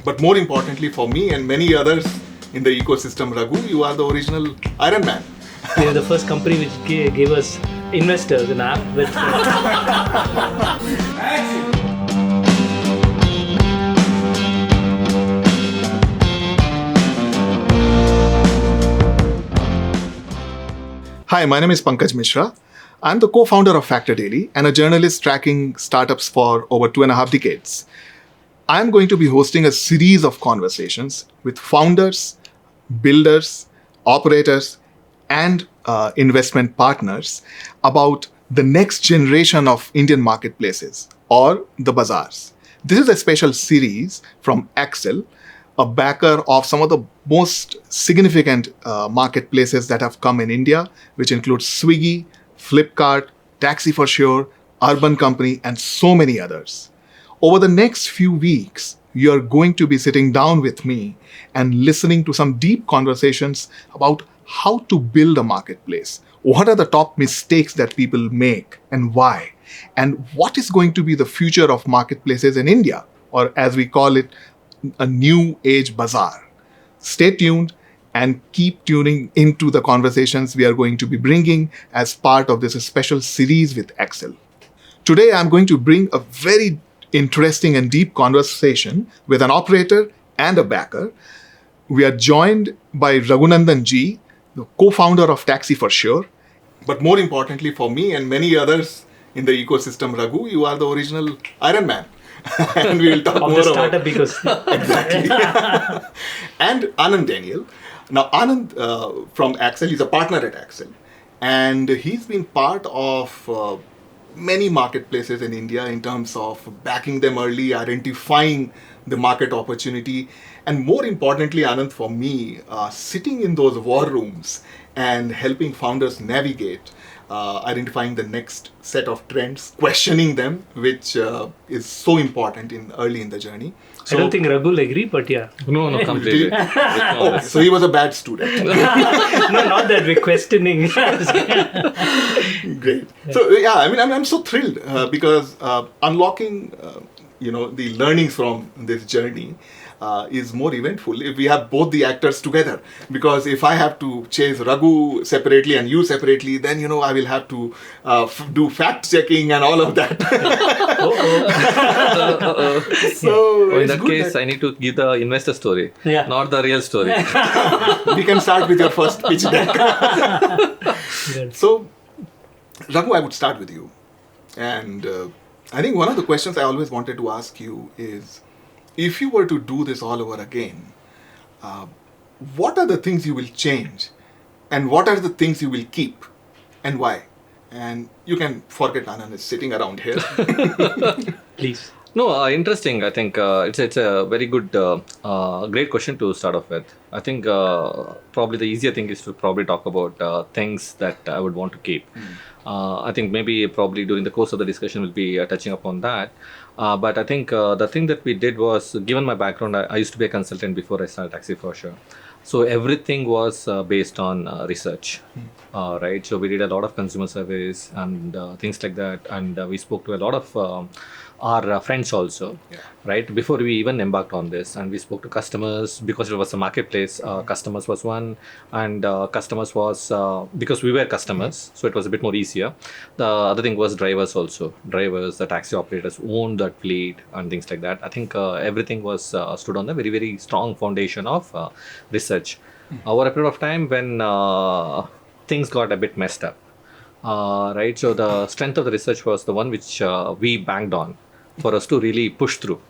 But more importantly for me and many others in the ecosystem, Raghu, you are the original Iron Man. We are the first company which gave us investors an app with. Hi, my name is Pankaj Mishra. I'm the co-founder of Factor Daily and a journalist tracking startups for over 2.5 decades. I'm going to be hosting a series of conversations with founders, builders, operators, and investment partners about the next generation of Indian marketplaces, or the bazaars. This is a special series from Accel, a backer of some of the most significant marketplaces that have come in India, which includes Swiggy, Flipkart, TaxiForSure, Urban Company, and so many others. Over the next few weeks, you're going to be sitting down with me and listening to some deep conversations about how to build a marketplace. What are the top mistakes that people make and why? And what is going to be the future of marketplaces in India, or as we call it, a new age bazaar. Stay tuned and keep tuning into the conversations we are going to be bringing as part of this special series with Accel. Today, I'm going to bring a very interesting and deep conversation with an operator and a backer. We are joined by Raghunandan ji, the co-founder of TaxiForSure. But more importantly for me and many others in the ecosystem, Raghu, you are the original Iron Man. And we will talk of more the about startup ecosystem. Exactly. And Anand Daniel. Now, Anand from Accel, he's a partner at Accel. And he's been part of many marketplaces in India in terms of backing them early, identifying the market opportunity. And more importantly, Anand, for me, sitting in those war rooms and helping founders navigate, identifying the next set of trends, questioning them, which is so important early in the journey. I don't think Raghu will agree, but yeah. No, completely. Okay, so he was a bad student. No, not that we're questioning. Great. So yeah, I mean, I'm so thrilled because unlocking, the learnings from this journey is more eventful if we have both the actors together. Because if I have to chase Raghu separately and you separately, then I will have to do fact checking and all of that. So In that case, I need to give the investor story, not the real story. We can start with your first pitch deck. So, Raghu, I would start with you. And I think one of the questions I always wanted to ask you is, if you were to do this all over again, what are the things you will change? And what are the things you will keep? And why? And you can forget Anand is sitting around here. Please. No, interesting. I think it's a very good, great question to start off with. I think probably the easier thing is to probably talk about things that I would want to keep. I think maybe probably during the course of the discussion we'll be touching upon that. But I think the thing that we did was, given my background, I used to be a consultant before I started TaxiForSure. So everything was based on research, right? So we did a lot of consumer surveys and things like that. And we spoke to a lot of our friends also, right? Before we even embarked on this, and we spoke to customers because it was a marketplace. Customers was one, and customers was because we were customers, so it was a bit more easier. The other thing was drivers also. Drivers, the taxi operators who owned that fleet and things like that. I think everything was stood on a very, very strong foundation of research. Over a period of time when things got a bit messed up, right? So the strength of the research was the one which we banked on for us to really push through.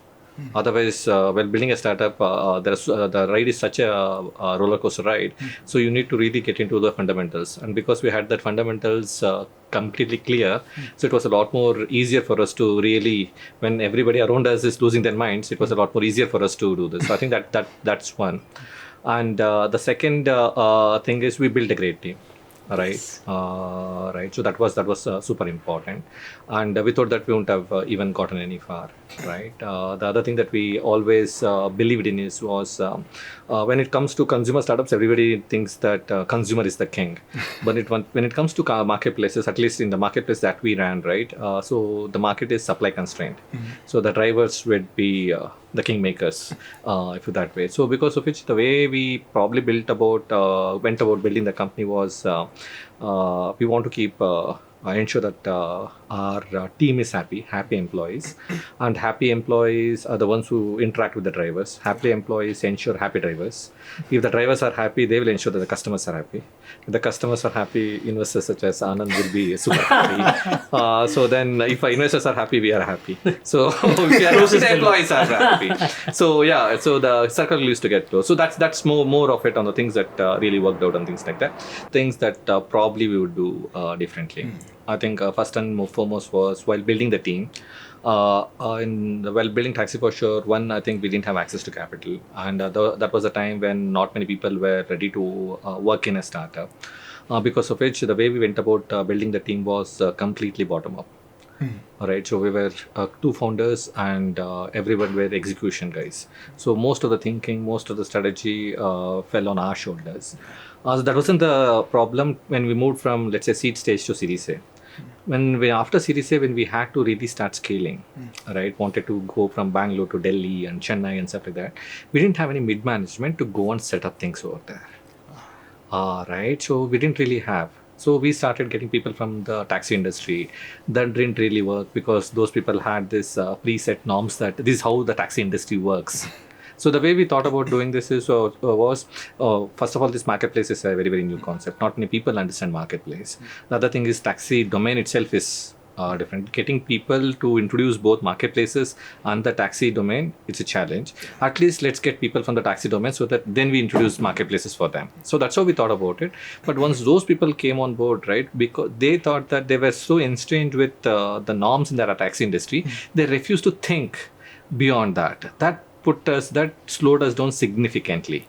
Otherwise, while building a startup, the ride is such a roller coaster ride. So you need to really get into the fundamentals. And because we had that fundamentals completely clear, so it was a lot more easier for us to really, when everybody around us is losing their minds, it was a lot more easier for us to do this. So I think that's one. And the second thing is we built a great team. Right. Right. So that was super important, and we thought that we wouldn't have even gotten any far. Right. The other thing that we always believed in was when it comes to consumer startups, everybody thinks that consumer is the king, but when it comes to marketplaces, at least in the marketplace that we ran, right. So the market is supply constraint. So the drivers would be the kingmakers, if you that way. So because of which, the way we probably went about building the company was we want to keep ensure that our team is happy employees, and happy employees are the ones who interact with the drivers. Happy employees ensure happy drivers. If the drivers are happy, they will ensure that the customers are happy. If the customers are happy, investors such as Anand will be super happy. So then, if our investors are happy, we are happy. So if we are happy, the employees are happy. So yeah, so the circle used to get close. So that's more of it on the things that really worked out and things like that. Things that probably we would do differently. I think first and foremost was while building the team. While building TaxiForSure, one, I think we didn't have access to capital, and that was a time when not many people were ready to work in a startup. Because of which, the way we went about building the team was completely bottom up. All right, so we were two founders, and everyone were execution guys. So most of the thinking, most of the strategy fell on our shoulders. So that wasn't the problem when we moved from, let's say, seed stage to Series A. After Series A, when we had to really start scaling, right, wanted to go from Bangalore to Delhi and Chennai and stuff like that, we didn't have any mid management to go and set up things over there. Right, so we didn't really have. So we started getting people from the taxi industry. That didn't really work because those people had this preset norms that this is how the taxi industry works. So the way we thought about doing this was first of all, this marketplace is a very, very new concept. Not many people understand marketplace. The other thing is taxi domain itself is different. Getting people to introduce both marketplaces and the taxi domain, it's a challenge. At least let's get people from the taxi domain so that then we introduce marketplaces for them. So that's how we thought about it. But once those people came on board, right, because they thought that they were so enstrained with the norms in the taxi industry, they refused to think beyond that. That slowed us down significantly.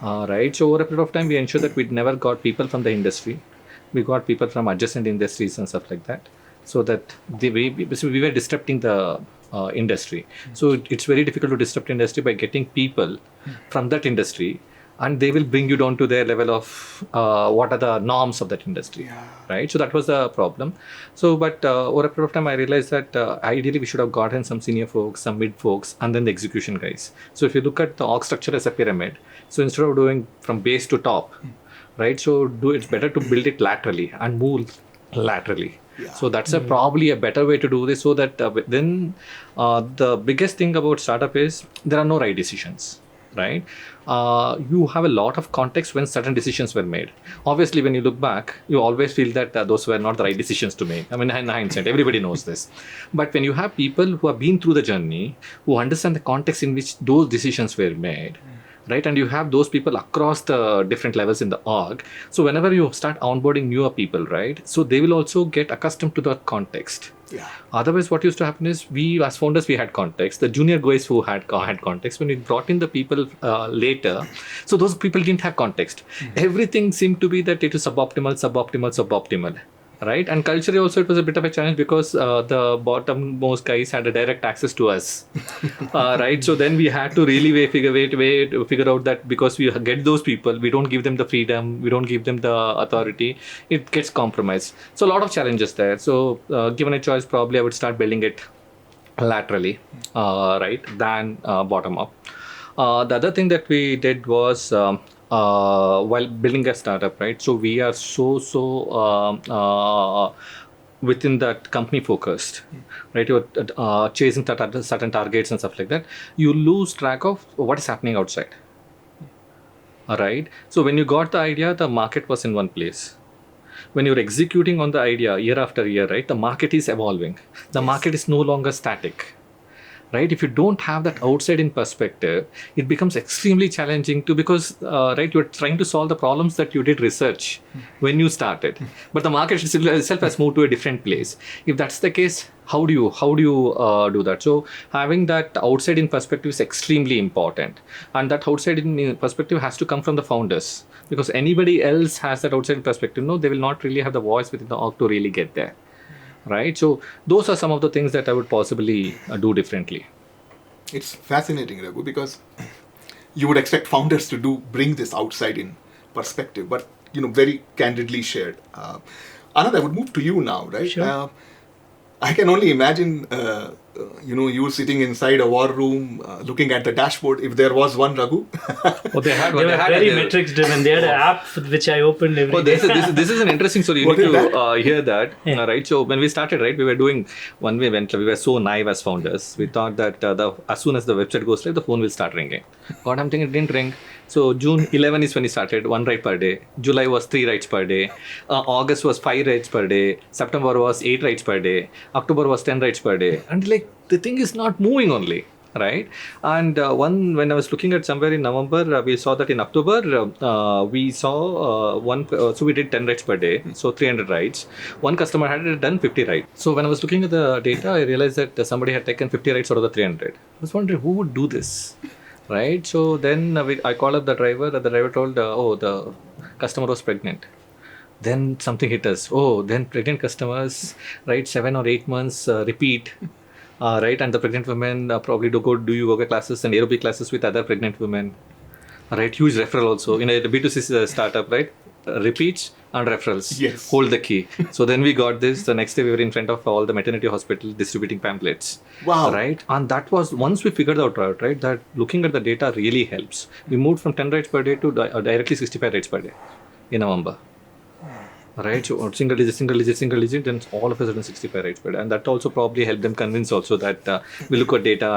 Right. So over a period of time, we ensured that we never got people from the industry. We got people from adjacent industries and stuff like that. So that we were disrupting the industry. So it's very difficult to disrupt industry by getting people from that industry, and they will bring you down to their level of what are the norms of that industry, right? So that was the problem. So, but over a period of time, I realized that ideally we should have gotten some senior folks, some mid folks, and then the execution guys. So if you look at the org structure as a pyramid, so instead of doing from base to top, right? So it's better to build it laterally and move laterally. So that's probably a better way to do this. So that then the biggest thing about startup is there are no right decisions. Right, you have a lot of context when certain decisions were made. Obviously, when you look back, you always feel that those were not the right decisions to make. I mean, in hindsight, everybody knows this. But when you have people who have been through the journey, who understand the context in which those decisions were made, right, and you have those people across the different levels in the org. So whenever you start onboarding newer people, right, so they will also get accustomed to the context. Otherwise, what used to happen is we, as founders, we had context. The junior guys who had context, when we brought in the people later, so those people didn't have context. Everything seemed to be that it is suboptimal. Right, and culturally also it was a bit of a challenge because the bottom-most guys had a direct access to us. Right, so then we had to really figure out that because we get those people, we don't give them the freedom, we don't give them the authority, it gets compromised. So a lot of challenges there. So given a choice, probably I would start building it laterally, right, than bottom up. The other thing that we did was while building a startup, right? So we are within that company focused, right? You're chasing certain targets and stuff like that. You lose track of what is happening outside. All right. So when you got the idea, the market was in one place. When you're executing on the idea year after year, right? The market is evolving. The market is no longer static. Right, if you don't have that outside in perspective, it becomes extremely challenging because right, you're trying to solve the problems that you did research when you started, but the market itself has moved to a different place. If that's the case, how do you do that? So having that outside in perspective is extremely important, and that outside in perspective has to come from the founders, because anybody else has that outside perspective, no, they will not really have the voice within the org to really get there. Right, so those are some of the things that I would possibly do differently. It's fascinating, Raghu, because you would expect founders to bring this outside in perspective, but very candidly shared. Anand, I would move to you now, right? Sure. I can only imagine you were sitting inside a war room, looking at the dashboard. If there was one, Raghu. Oh, they had They one. were very metrics driven. They had an app which I opened every Oh, day. this is an interesting story. You What need is to hear that, right? So when we started, right, we were doing one way event. We were so naive as founders. We thought that as soon as the website goes live, the phone will start ringing. God, I'm thinking it didn't ring. So June 11 is when we started, 1 ride per day. July was 3 rides per day. August was 5 rides per day. September was 8 rides per day. October was 10 rides per day. And like the thing is not moving only. Right, and when I was looking at somewhere in November, we saw that in October we saw one. So we did 10 rides per day, so 300 rides. One customer had done 50 rides. So when I was looking at the data, I realized that somebody had taken 50 rides out of the 300. I was wondering who would do this, right? So then I called up the driver. And the driver told, "Oh, the customer was pregnant." Then something hit us. Oh, then pregnant customers, right? 7 or 8 months repeat. Right, and the pregnant women probably do yoga classes and aerobic classes with other pregnant women. Right, huge referral also in a B2C startup, right? Repeats and referrals. Yes. Hold the key. So then we got this. The next day we were in front of all the maternity hospitals distributing pamphlets. Wow. Right, and that was once we figured out, right, that looking at the data really helps. We moved from 10 rides per day to directly 65 rides per day in November. Right, so single digit, then all of a sudden 65 rides per day, and that also probably helped them convince also that we look at data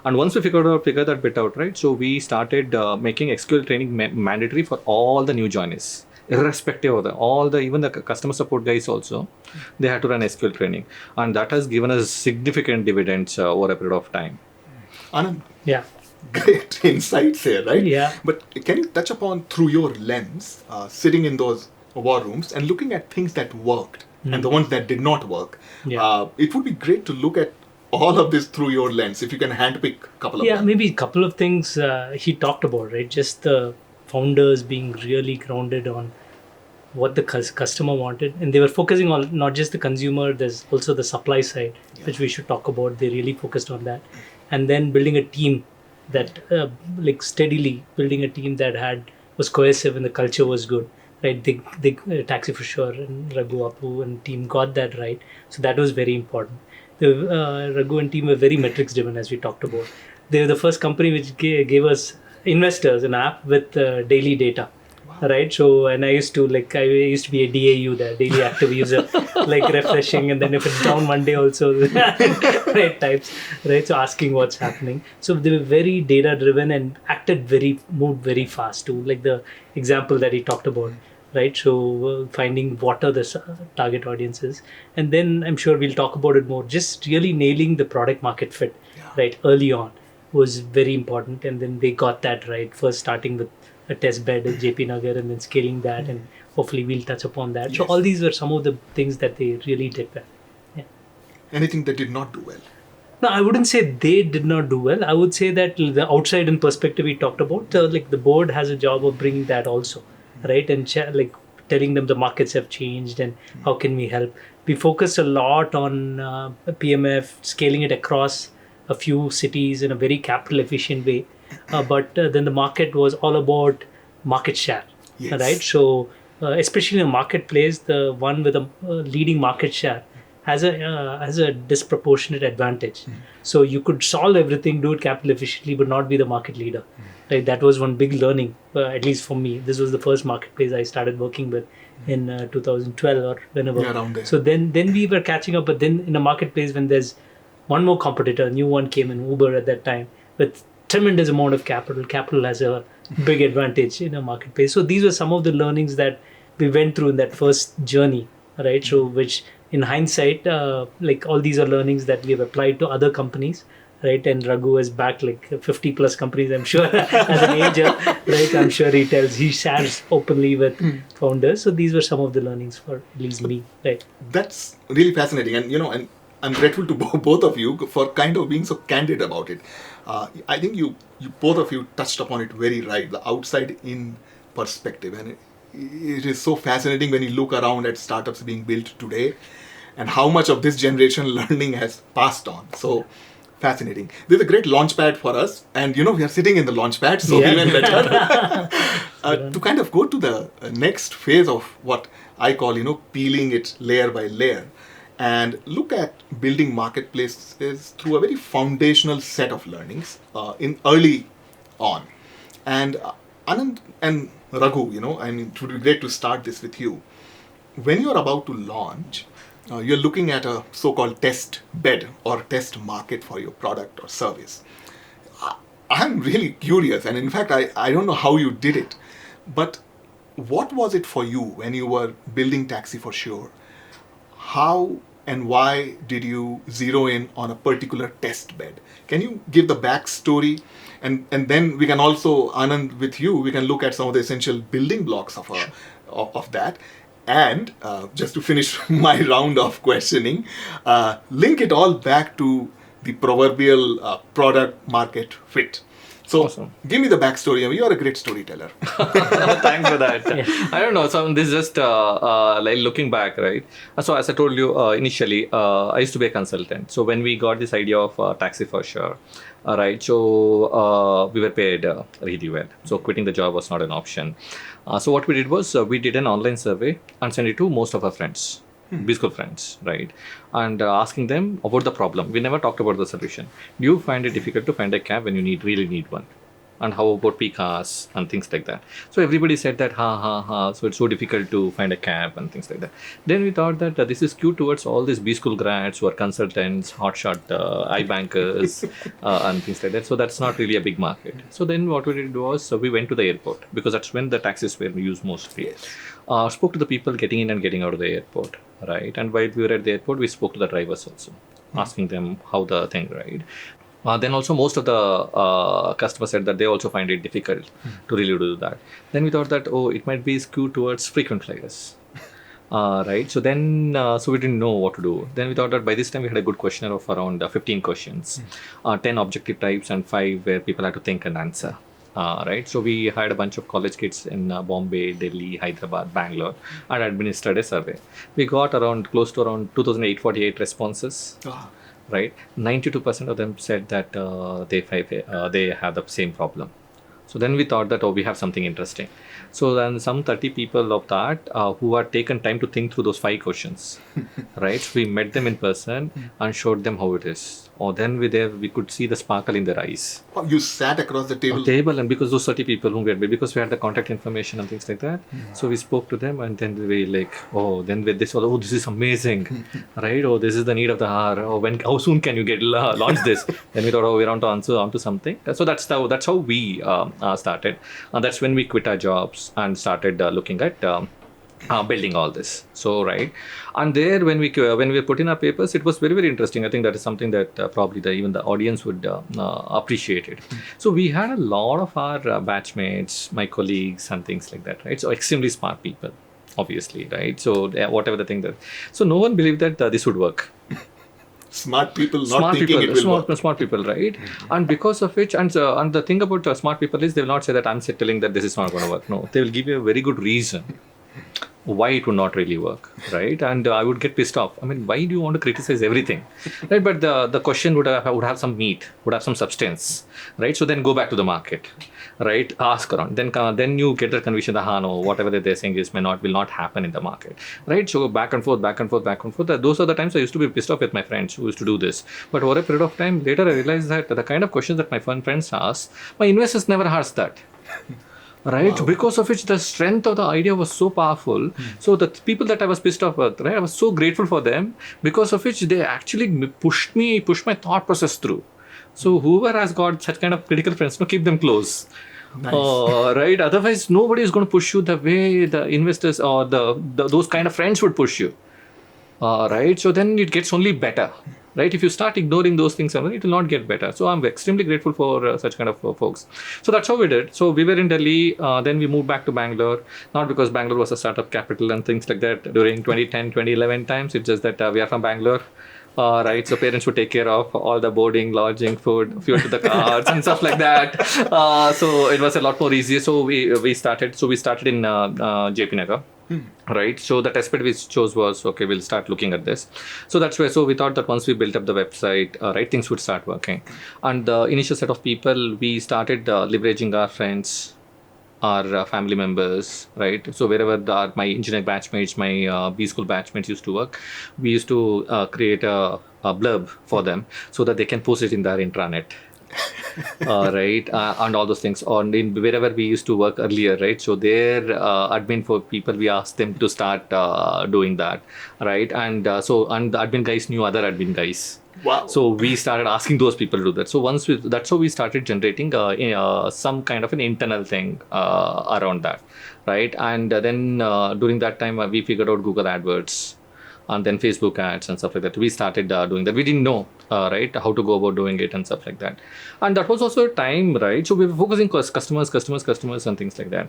and once we figure that bit out, right? So we started making SQL training mandatory for all the new joiners, irrespective of even the customer support guys also, they had to run SQL training, and that has given us significant dividends over a period of time. Anand, Yeah. great insights here, right? Yeah. But can you touch upon through your lens, sitting in those war rooms and looking at things that worked and the ones that did not work? Yeah. It would be great to look at all of this through your lens. If you can handpick a couple of them. Maybe a couple of things he talked about, right? Just the founders being really grounded on what the customer wanted, and they were focusing on not just the consumer. There's also the supply side, which we should talk about. They really focused on that, and then building a team that steadily building a team that was cohesive and the culture was good. Right, they TaxiForSure and Raghu Apu and team got that right. So that was very important. The Raghu and team were very metrics driven, as we talked about. They were the first company which gave us investors an app with daily data. Wow. Right, so and I used to be a DAU there, daily active user, like refreshing, and then if it's down one day also, right types, right. So asking what's happening. So they were very data driven and moved very fast too. Like the example that he talked about. Right, so finding what are the target audiences, and then I'm sure we'll talk about it more. Just really nailing the product market fit, right, early on was very important, and then they got that right. First starting with a test bed in JP Nagar, and then scaling that, and hopefully we'll touch upon that. Yes. So all these were some of the things that they really did well. Yeah. Anything that did not do well? No, I wouldn't say they did not do well. I would say that the outside in perspective we talked about, the board has a job of bringing that also. Right, and telling them the markets have changed and how can we help. We focused a lot on PMF, scaling it across a few cities in a very capital efficient way, but then the market was all about market share. Yes. Right, so especially in a marketplace, the one with a leading market share has a disproportionate advantage. So you could solve everything, do it capital efficiently, but not be the market leader. Right, that was one big learning, at least for me. This was the first marketplace I started working with in 2012 or whenever. Yeah, around there. So then we were catching up, but then in a marketplace when there's one more competitor, a new one came in, Uber at that time, with tremendous amount of capital. Capital has a big advantage in a marketplace. So these were some of the learnings that we went through in that first journey, right? So which in hindsight, all these are learnings that we have applied to other companies. Right, and Raghu is back 50 plus companies, I'm sure, as an angel. Right, I'm sure he shares openly with founders. So these were some of the learnings for at least me. Right, that's really fascinating, and I'm grateful to both of you for kind of being so candid about it. I think you both of you touched upon it very right, the outside in perspective, and it is so fascinating when you look around at startups being built today, and how much of this generation learning has passed on. So. Fascinating. This is a great launch pad for us, and we are sitting in the launch pad, so even better. To kind of go to the next phase of what I call, peeling it layer by layer, and look at building marketplaces through a very foundational set of learnings in early on. And Anand and Raghu, I mean, it would be great to start this with you. When you're about to launch, you're looking at a so-called test bed or test market for your product or service. I'm really curious, and in fact, I don't know how you did it, but what was it for you when you were building TaxiForSure? How and why did you zero in on a particular test bed? Can you give the backstory? And then we can also, Anand, with you, we can look at some of the essential building blocks of that. And just to finish my round of questioning, link it all back to the proverbial product market fit. So Awesome. Give me the backstory. I mean, you're a great storyteller. Thanks for that. I don't know. So this is just like looking back, right? So as I told you initially, I used to be a consultant. So when we got this idea of TaxiForSure, right? So we were paid really well. So quitting the job was not an option. So what we did was we did an online survey and sent it to most of our friends. B-school friends, right? And asking them about the problem. We never talked about the solution. Do you find it difficult to find a cab when you really need one? And how about peak hours and things like that? So everybody said that, so it's so difficult to find a cab and things like that. Then we thought that this is skewed towards all these B-school grads who are consultants, hotshot iBankers and things like that. So that's not really a big market. So then what we did was we went to the airport because that's when the taxis were used mostly. Spoke to the people getting in and getting out of the airport, right? And while we were at the airport, we spoke to the drivers also, asking them how the thing, right? Then also most of the customers said that they also find it difficult to really do that. Then we thought that, it might be skewed towards frequent flyers. Right. So then, so we didn't know what to do. Then we thought that by this time we had a good questionnaire of around 15 questions, 10 objective types and 5 where people had to think and answer. Right. So we hired a bunch of college kids in Bombay, Delhi, Hyderabad, Bangalore and administered a survey. We got close to around 2,848 responses. Right, 92% of them said that they have the same problem. So then we thought that we have something interesting. So then some 30 people of that who had taken time to think through those 5 questions, right? So we met them in person and showed them how it is. Then we could see the sparkle in their eyes. Oh, you sat across the table. And because those 30 people whom because we had the contact information and things like that. So we spoke to them and then we this is amazing, right? This is the need of the hour. How soon can you get launch this? Then we thought, we're onto something. So that's how we started. And that's when we quit our jobs and started looking at building all this. So right, and there when we put in our papers, it was very, very interesting. I think that is something that probably even the audience would appreciate it. So we had a lot of our batchmates, my colleagues and things like that, right? So extremely smart people, obviously, right? So whatever the thing that, so no one believed that this would work. Smart people not thinking it will work. Smart people, right? And because of which, and the thing about smart people is they will not say that I'm telling that this is not going to work. No, they will give you a very good reason why it would not really work, right? And I would get pissed off. I mean, why do you want to criticize everything, right? But the question would have some meat, would have some substance, right? So then go back to the market, right? Ask around. Then you get the conviction that no, whatever that they're saying will not happen in the market, right? So back and forth. Those are the times I used to be pissed off with my friends who used to do this. But over a period of time, later I realized that the kind of questions that my friends ask, my investors never asked that. Right, wow. Because of which the strength of the idea was so powerful. So the people that I was pissed off with, right, I was so grateful for them, because of which they actually pushed my thought process through. So whoever has got such kind of critical friends, keep them close. Nice. Right, otherwise nobody is going to push you the way the investors or those kind of friends would push you. Right, so then it gets only better. Right, if you start ignoring those things, it will not get better. So I'm extremely grateful for such kind of folks. So that's how we did. So we were in Delhi, then we moved back to Bangalore, not because Bangalore was a startup capital and things like that during 2010, 2011 times. It's just that we are from Bangalore. Right, so parents would take care of all the boarding, lodging, food, fuel to the cars and stuff like that. So it was a lot more easier. So we started in JP Nagar. Right, so the test bed we chose was we'll start looking at this. So that's where, so we thought that once we built up the website, right, things would start working. And the initial set of people, we started leveraging our friends, our family members, right? So wherever my engineering batchmates, my B school batchmates used to work, we used to create a blurb for them so that they can post it in their intranet. Right, and all those things on in wherever we used to work earlier, right? So their admin for people, we asked them to start doing that, right? And and the admin guys knew other admin guys. Wow. So we started asking those people to do that. So that's how we started generating some kind of an internal thing around that, right? And then during that time we figured out Google AdWords and then Facebook ads and stuff like that. We started doing that. We didn't know, right, how to go about doing it and stuff like that. And that was also a time, right? So we were focusing on customers and things like that.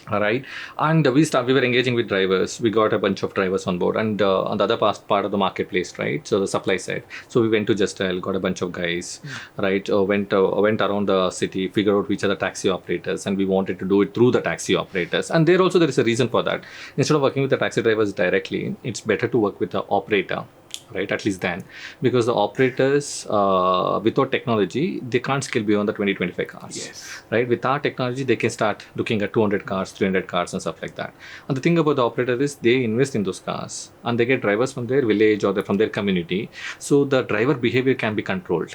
All right, and we were engaging with drivers. We got a bunch of drivers on board, and on the other part of the marketplace, right? So the supply side. So we went to Justel, got a bunch of guys, right? Went around the city, figured out which are the taxi operators, and we wanted to do it through the taxi operators. And there also there is a reason for that. Instead of working with the taxi drivers directly, it's better to work with the operator, right? At least then, because the operators without technology, they can't scale beyond the 20-25 cars. Yes. Right? With our technology, they can start looking at 200 cars, 300 cars and stuff like that. And the thing about the operator is they invest in those cars and they get drivers from their village or from their community. So the driver behavior can be controlled.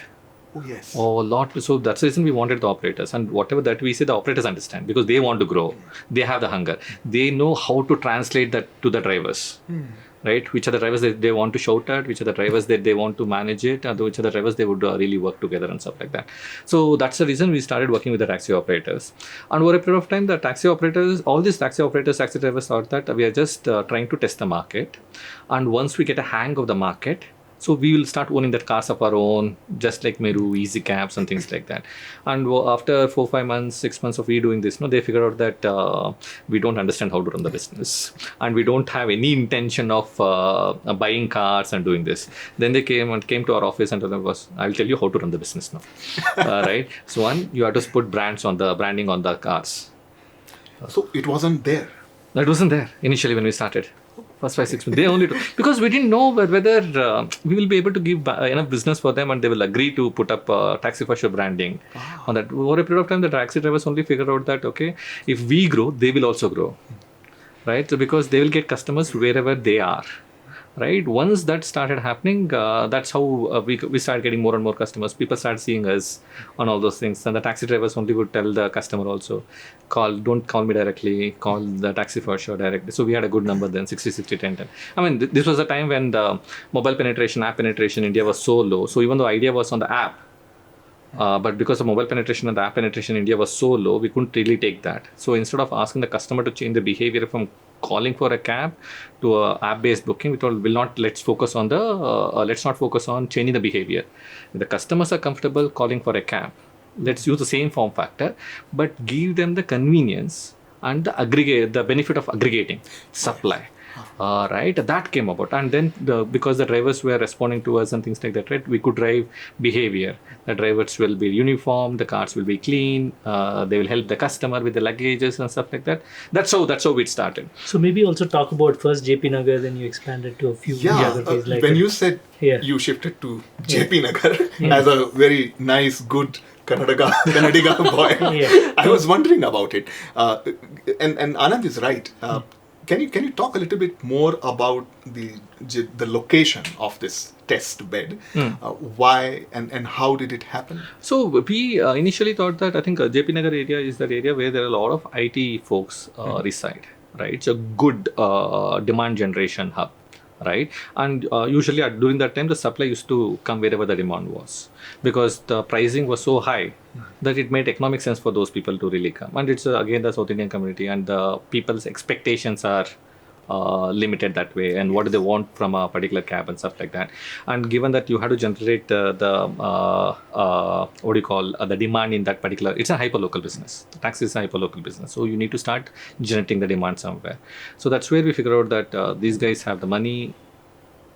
Oh, yes. Oh, a lot. So that's the reason we wanted the operators, and whatever that we say, the operators understand because they want to grow. They have the hunger. They know how to translate that to the drivers. Right? Which are the drivers that they want to shout at, which are the drivers that they want to manage it, and which are the drivers they would really work together and stuff like that. So that's the reason we started working with the taxi operators. And over a period of time, the taxi operators, all these taxi operators, taxi drivers thought that we are just trying to test the market. And once we get a hang of the market, so we will start owning the cars of our own, just like Meru, Easy Cabs and things like that. And after 4-5 months, 6 months of we doing this, they figured out that we don't understand how to run the business. And we don't have any intention of buying cars and doing this. Then they came to our office and told us, I will tell you how to run the business now. Right? So one, you have to put branding on the cars. So it wasn't there. That wasn't there initially when we started. First 5-6 months, they only do because we didn't know whether we will be able to give enough business for them and they will agree to put up TaxiForSure branding. On that. Over a period of time, the taxi drivers only figured out that okay, if we grow, they will also grow, right? So because they will get customers wherever they are. Right. Once that started happening, that's how we started getting more and more customers. People started seeing us on all those things, and the taxi drivers only would tell the customer also, don't call me directly, call the TaxiForSure directly. So we had a good number then, 60, 60, 10, 10. I mean, this was a time when the mobile penetration, app penetration in India was so low. So even though idea was on the app, but because the mobile penetration and the app penetration in India was so low, we couldn't really take that. So instead of asking the customer to change the behavior from calling for a cab to a app-based booking, we told let's not focus on changing the behavior. If the customers are comfortable calling for a cab, let's use the same form factor, but give them the convenience and the benefit of aggregating supply. Right, that came about, and then because the drivers were responding to us and things like that, right, we could drive behavior. The drivers will be uniform, the cars will be clean, they will help the customer with the luggages and stuff like that. That's how it started. So maybe also talk about first JP Nagar, then you expanded to a few geographies. When you said you shifted to JP Nagar as a very nice, good Kannadiga boy, I was wondering about it. And Anand is right. Can you talk a little bit more about the location of this test bed? Why and how did it happen? So we initially thought that I think JP Nagar area is that area where there are a lot of IT folks reside. Right, it's a good demand generation hub. Right, and usually during that time the supply used to come wherever the demand was, because the pricing was so high that it made economic sense for those people to really come. And it's again the South Indian community, and the people's expectations are limited that way, and what do they want from a particular cab and stuff like that. And given that you have to generate the demand in that particular, it's a hyper local business. The taxi is a hyper local business, so you need to start generating the demand somewhere. So that's where we figure out that these guys have the money,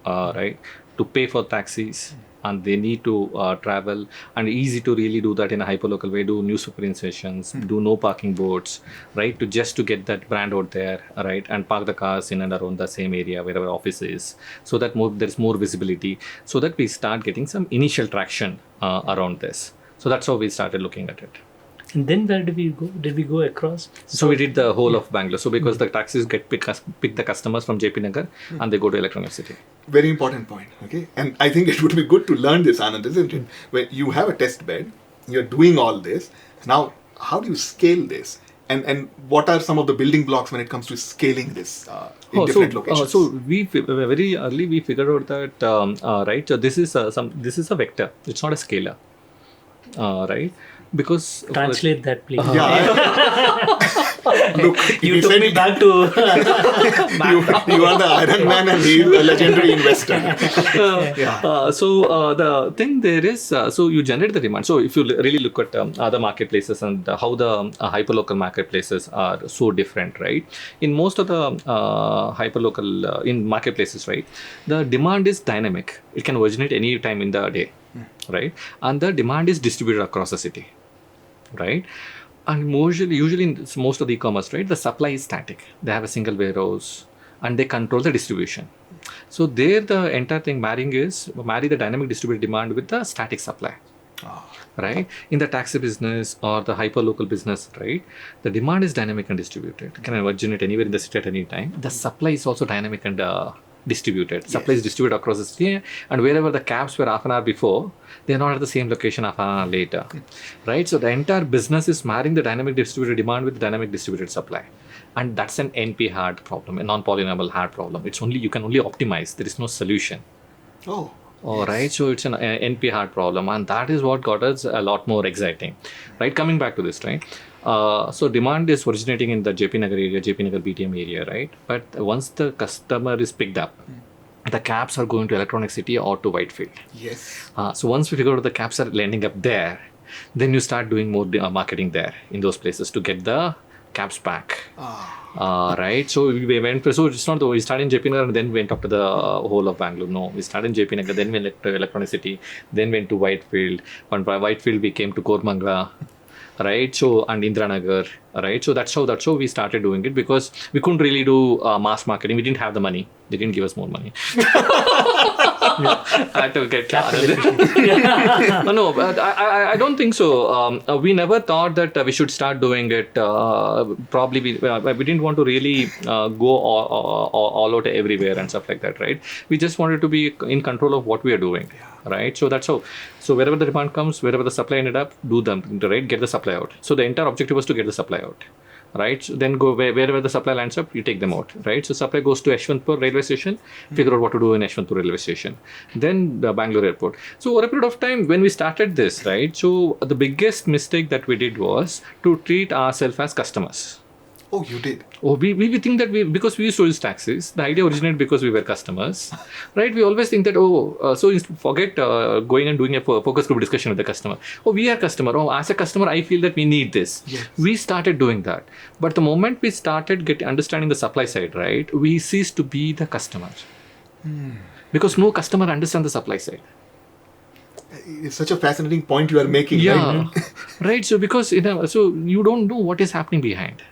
right, to pay for taxis, and they need to travel, and easy to really do that in a hyperlocal way, do newspaper insertions, do no parking boards, right, to get that brand out there, right, and park the cars in and around the same area wherever office is, so that there's more visibility, so that we start getting some initial traction around this. So that's how we started looking at it. And then where did we go? Did we go across? So we did the whole of Bangalore. So because the taxis pick the customers from JP Nagar and they go to Electronic City. Very important point. Okay, and I think it would be good to learn this, Anand, isn't it? When you have a test bed, you're doing all this. Now, how do you scale this? And what are some of the building blocks when it comes to scaling this in different locations? So we very early we figured out that right. So this is a vector. It's not a scalar, right? Because Translate that, please. Look, You took me back to you are the Iron Man and he is a legendary investor. So the thing there is, so you generate the demand. So if you really look at other marketplaces and how the hyperlocal marketplaces are so different, right? In most of the hyperlocal in marketplaces, right, the demand is dynamic. It can originate any time in the day, right? And the demand is distributed across the city, right? And usually in most of the e-commerce, right, the supply is static. They have a single warehouse and they control the distribution. So there the entire thing marry the dynamic distributed demand with the static supply. Right? In the taxi business or the hyperlocal business, right, the demand is dynamic and distributed. It can originate anywhere in the city at any time. The supply is also dynamic and distributed. Yes. Supply is distributed across the city, and wherever the cabs were half an hour before, they are not at the same location half an hour later. Right? So the entire business is marrying the dynamic distributed demand with the dynamic distributed supply. And that's an NP hard problem, a non-polynomial hard problem. You can only optimize. There is no solution. Oh. All right, so it's an NP hard problem, and that is what got us a lot more exciting, right? Coming back to this, right? So demand is originating in the JP Nagar area, JP Nagar BTM area, right? But once the customer is picked up, the cabs are going to Electronic City or to Whitefield. Yes. So once we figure out the cabs are landing up there, then you start doing more marketing there in those places to get the cabs back. Right, so we went. So it's not we started in JP Nagar and then went up to the whole of Bangalore. No, we started in JP Nagar, then we went to Electronic City, then went to Whitefield. From Whitefield we came to Kormangla, right? So and Indiranagar, right? So that's how we started doing it, because we couldn't really do mass marketing. We didn't have the money. They didn't give us more money. I had to get No, but I don't think so. We never thought that we should start doing it. Probably we didn't want to really go all out everywhere and stuff like that, right? We just wanted to be in control of what we are doing, right? So that's how. So wherever the demand comes, wherever the supply ended up, do them, right? Get the supply out. So the entire objective was to get the supply out. Right, so then go wherever the supply lands up, you take them out. Right, so supply goes to Yeshwanthpur railway station, figure out what to do in Yeshwanthpur railway station, then the Bangalore airport. So over a period of time, when we started this, right, so the biggest mistake that we did was to treat ourselves as customers. Oh, you did? Oh, we think that because we used to use taxis, the idea originated because we were customers, right? We always think that, so forget going and doing a focus group discussion with the customer. Oh, we are customer. Oh, as a customer, I feel that we need this. Yes. We started doing that. But the moment we started understanding the supply side, right, we ceased to be the customer. Because no customer understands the supply side. It's such a fascinating point you are making. Yeah, Right? right. So because so you don't know what is happening behind.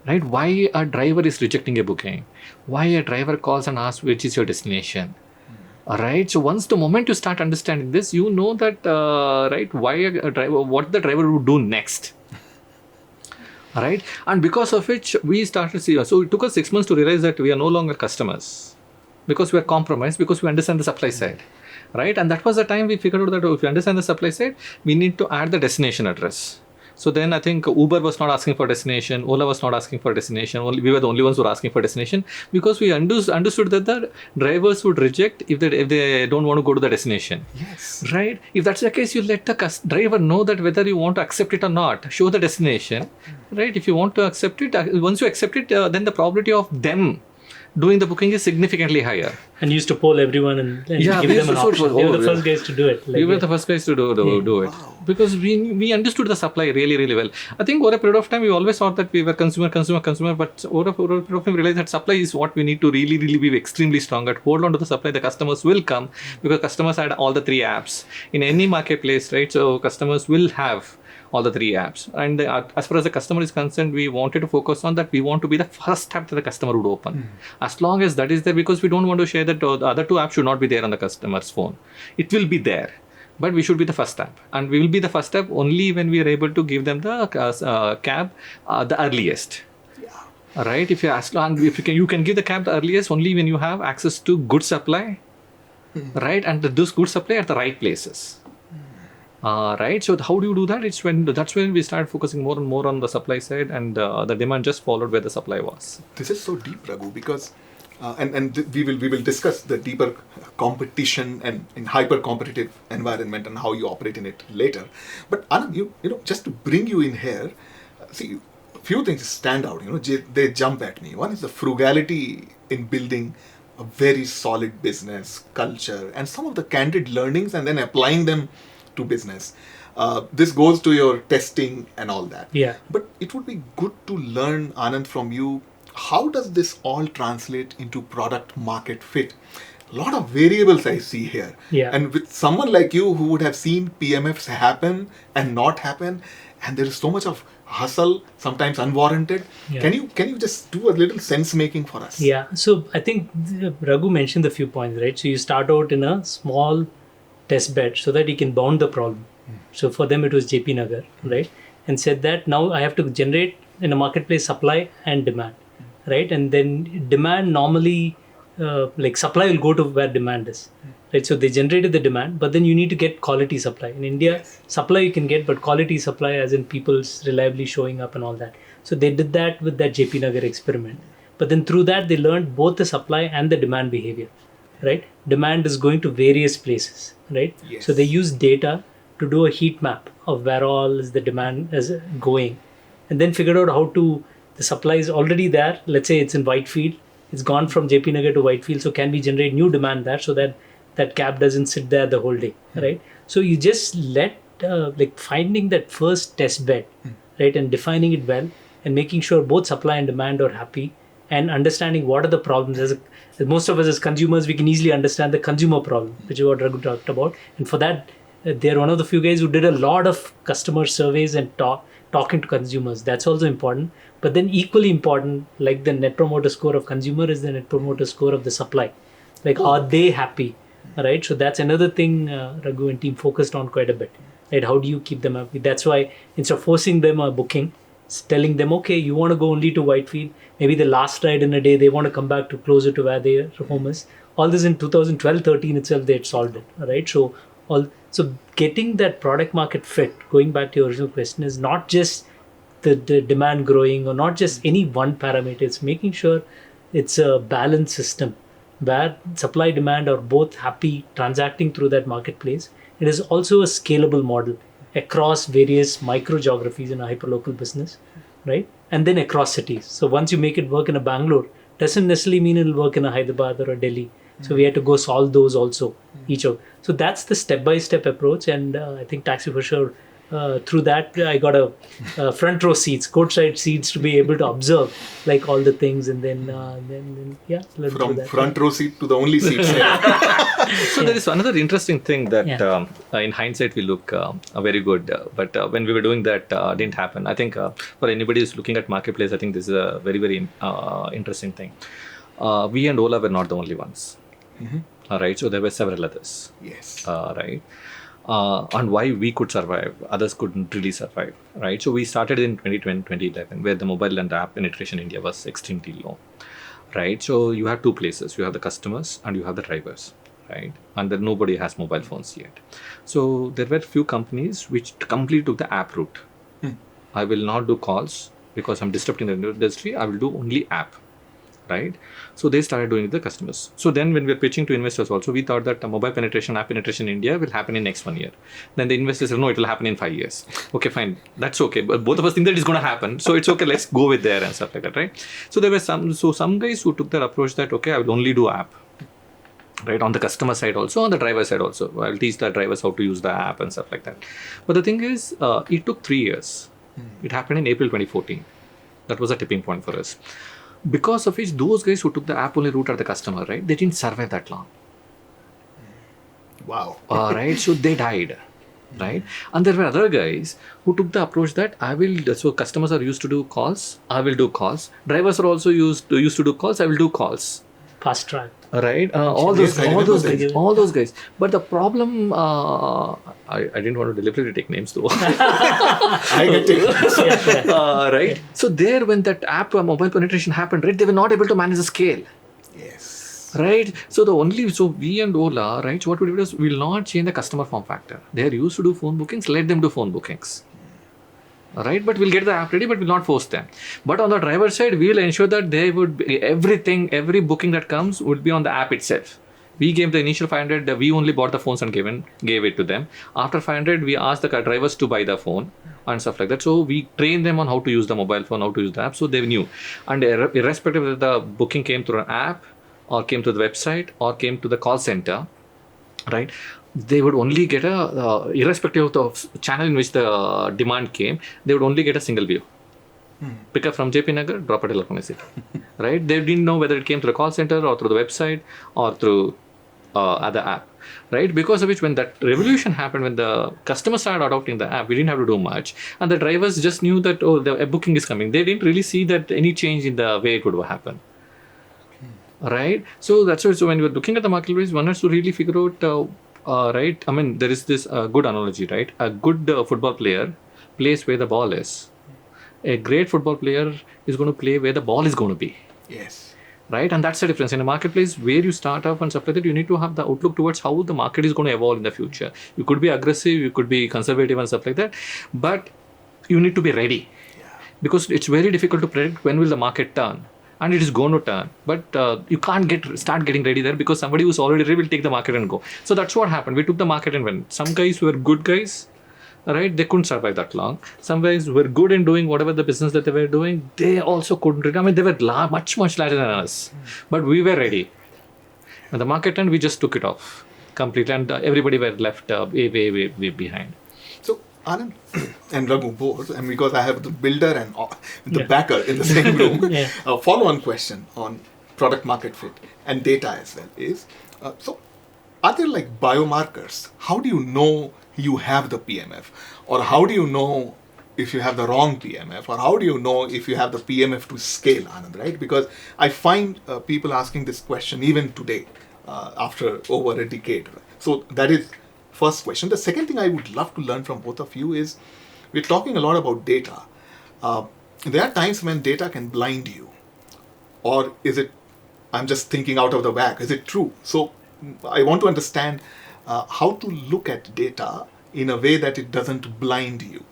Right? Why a driver is rejecting a booking? Why a driver calls and asks which is your destination? All right. So once the moment you start understanding this, you know that right, why a driver, what the driver would do next. All right. And because of which we started seeing. So it took us 6 months to realize that we are no longer customers, because we are compromised, because we understand the supply side. Right. And that was the time we figured out that if we understand the supply side, we need to add the destination address. So then I think Uber was not asking for destination, Ola was not asking for destination, we were the only ones who were asking for destination, because we understood that the drivers would reject if they don't want to go to the destination. Yes. Right? If that's the case, you let the driver know that whether you want to accept it or not, show the destination. Right? If you want to accept it, once you accept it, then the probability of them doing the booking is significantly higher. And used to poll everyone and give them an option. They were the first guys to do it. We were the first guys to do it. Wow. Because we understood the supply really, really well. I think over a period of time, we always thought that we were consumer, but over a period of time, we realized that supply is what we need to really, really be extremely strong at. Hold on to the supply. The customers will come, because customers had all the 3 apps. In any marketplace, right? So customers will have all the 3 apps. And as far as the customer is concerned, we wanted to focus on that. We want to be the first app that the customer would open. As long as that is there, because we don't want to share that the other 2 apps should not be there on the customer's phone. It will be there. but we should be the first step, and we will be the first step only when we are able to give them the cab the earliest. Right? If you ask, and if you can give the cab the earliest only when you have access to good supply, right? And those good supply at the right places. Right. So how do you do that? That's when we start focusing more and more on the supply side, and the demand just followed where the supply was. This is so deep, Raghu, because we will discuss the deeper competition and in hyper competitive environment and how you operate in it later. But Anand, you know, just to bring you in here, see, a few things stand out. You know, they jump at me. One is the frugality in building a very solid business culture and some of the candid learnings and then applying them to business. This goes to your testing and all that. Yeah. But it would be good to learn, Anand, from you, how does this all translate into product market fit? A lot of variables I see here. Yeah. And with someone like you who would have seen PMFs happen and not happen, and there is so much of hustle, sometimes unwarranted. Yeah. Can you just do a little sense making for us? Yeah. So I think Raghu mentioned a few points, right? So you start out in a small test bed so that you can bound the problem. So for them it was JP Nagar, right? And said that now I have to generate in a marketplace supply and demand, right? And then demand normally, like supply will go to where demand is, right? So they generated the demand, but then you need to get quality supply. In India, supply you can get, but quality supply as in people's reliably showing up and all that. So they did that with that JP Nagar experiment. But then through that, they learned both the supply and the demand behavior, right? Demand is going to various places, right? Yes. So they use data to do a heat map of where all is the demand is going, and then figured out how to, the supply is already there. Let's say it's in Whitefield, it's gone from JP Nagar to Whitefield. So can we generate new demand there so that that cab doesn't sit there the whole day, right? So you just let, like finding that first test bed, right? And defining it well and making sure both supply and demand are happy and understanding what are the problems. As most of us as consumers, we can easily understand the consumer problem, which is what Raghu talked about. And for that, they're one of the few guys who did a lot of customer surveys and talking to consumers. That's also important. But then equally important, like the net promoter score of consumer is the net promoter score of the supply. Like, are they happy? Right? So that's another thing Raghu and team focused on quite a bit. Right? How do you keep them happy? That's why instead of forcing them a booking, telling them, okay, you want to go only to Whitefield, maybe the last ride in a day, they want to come back to closer to where their home is. All this in 2012-13 itself, they had solved it. Right? So getting that product market fit, going back to your original question, is not just the demand growing or not just any one parameter. It's making sure it's a balanced system where supply demand are both happy transacting through that marketplace. It is also a scalable model across various micro geographies in a hyperlocal business, right? And then across cities. So once you make it work in a Bangalore, doesn't necessarily mean it'll work in a Hyderabad or a Delhi. So we had to go solve those also, each of. So that's the step-by-step approach, and I think TaxiForSure, through that I got a front row seats, courtside seats to be able to observe like all the things, and then learn From that. front row seat to the only seat. So there is another interesting thing that in hindsight we look very good, but when we were doing that, didn't happen. I think for anybody who's looking at marketplace, I think this is a very, very interesting thing. We and Ola were not the only ones. Right, so there were several others. Yes. Right. And why we could survive, others couldn't really survive, right? So we started in 2011, where the mobile and app penetration in India was extremely low, right? So you have two places. You have the customers and you have the drivers, right? And then nobody has mobile phones yet. So there were few companies which completely took the app route. I will not do calls because I'm disrupting the industry. I will do only app. Right, so they started doing it with the customers. So then when we were pitching to investors also, we thought that mobile penetration, app penetration in India will happen in next 1 year. Then the investors said, no, it will happen in 5 years. Okay, fine, that's okay. But both of us think that it's going to happen. So it's okay, let's go with there and stuff like that, right? So there were some guys who took that approach that, okay, I will only do app. Right, on the customer side also, on the driver side also. I'll teach the drivers how to use the app and stuff like that. But the thing is, it took 3 years. It happened in April 2014. That was a tipping point for us. Because of which those guys who took the app only route at the customer, right, they didn't survive that long. Wow. Right, so they died, right? And there were other guys who took the approach that so customers are used to do calls, I will do calls. Drivers are also used to do calls, I will do calls. Fast track. right? Yes, I remember that. All those guys. But the problem, I didn't want to deliberately take names though. I get it. Right? So there, when that app mobile penetration happened, right, they were not able to manage the scale. Yes. Right. So we and Ola, right, so what we do is we'll not change the customer form factor. They are used to do phone bookings, let them do phone bookings. Right, but we'll get the app ready, but we'll not force them. But on the driver side, we'll ensure that they would be, every booking that comes would be on the app itself. We gave the initial 500, we only bought the phones and gave it to them. After 500, we asked the drivers to buy the phone and stuff like that. So we trained them on how to use the mobile phone, how to use the app, so they knew. And irrespective of the booking came through an app, or came to the website, or came to the call center, right, they would only get irrespective of the channel in which the demand came, they would only get a single view. Pick up from JP Nagar, drop it at Lucknow City. Right? They didn't know whether it came through the call center or through the website or through other app. Right? Because of which, when that revolution happened, when the customers started adopting the app, we didn't have to do much. And the drivers just knew that, oh, the booking is coming. They didn't really see that any change in the way it would happen. Right? So that's why, so when you're looking at the marketplace, one has to really figure out, right? I mean, there is this good analogy, right? A good football player plays where the ball is. A great football player is going to play where the ball is going to be. Yes. Right? And that's the difference. In a marketplace where you start off and stuff like that, you need to have the outlook towards how the market is going to evolve in the future. You could be aggressive, you could be conservative and stuff like that, but you need to be ready. Yeah. Because it's very difficult to predict when will the market turn. And it is going to turn, but you can't start getting ready there, because somebody who's already ready will take the market and go. So that's what happened. We took the market and went. Some guys were good guys, right? They couldn't survive that long. Some guys were good in doing whatever the business that they were doing. They also couldn't. I mean, they were much larger than us, but we were ready. When the market turned, we just took it off completely, and everybody were left way behind. So, Anand and Raghu both, and because I have the builder and the backer in the same room, follow-on question on product market fit and data as well is, so are there like biomarkers? How do you know you have the PMF? Or how do you know if you have the wrong PMF? Or how do you know if you have the PMF to scale, Anand, right? Because I find people asking this question even today, after over a decade. So that is first question. The second thing I would love to learn from both of you is, we're talking a lot about data. There are times when data can blind you. Or is it, I'm just thinking out of the bag, is it true? So I want to understand how to look at data in a way that it doesn't blind you.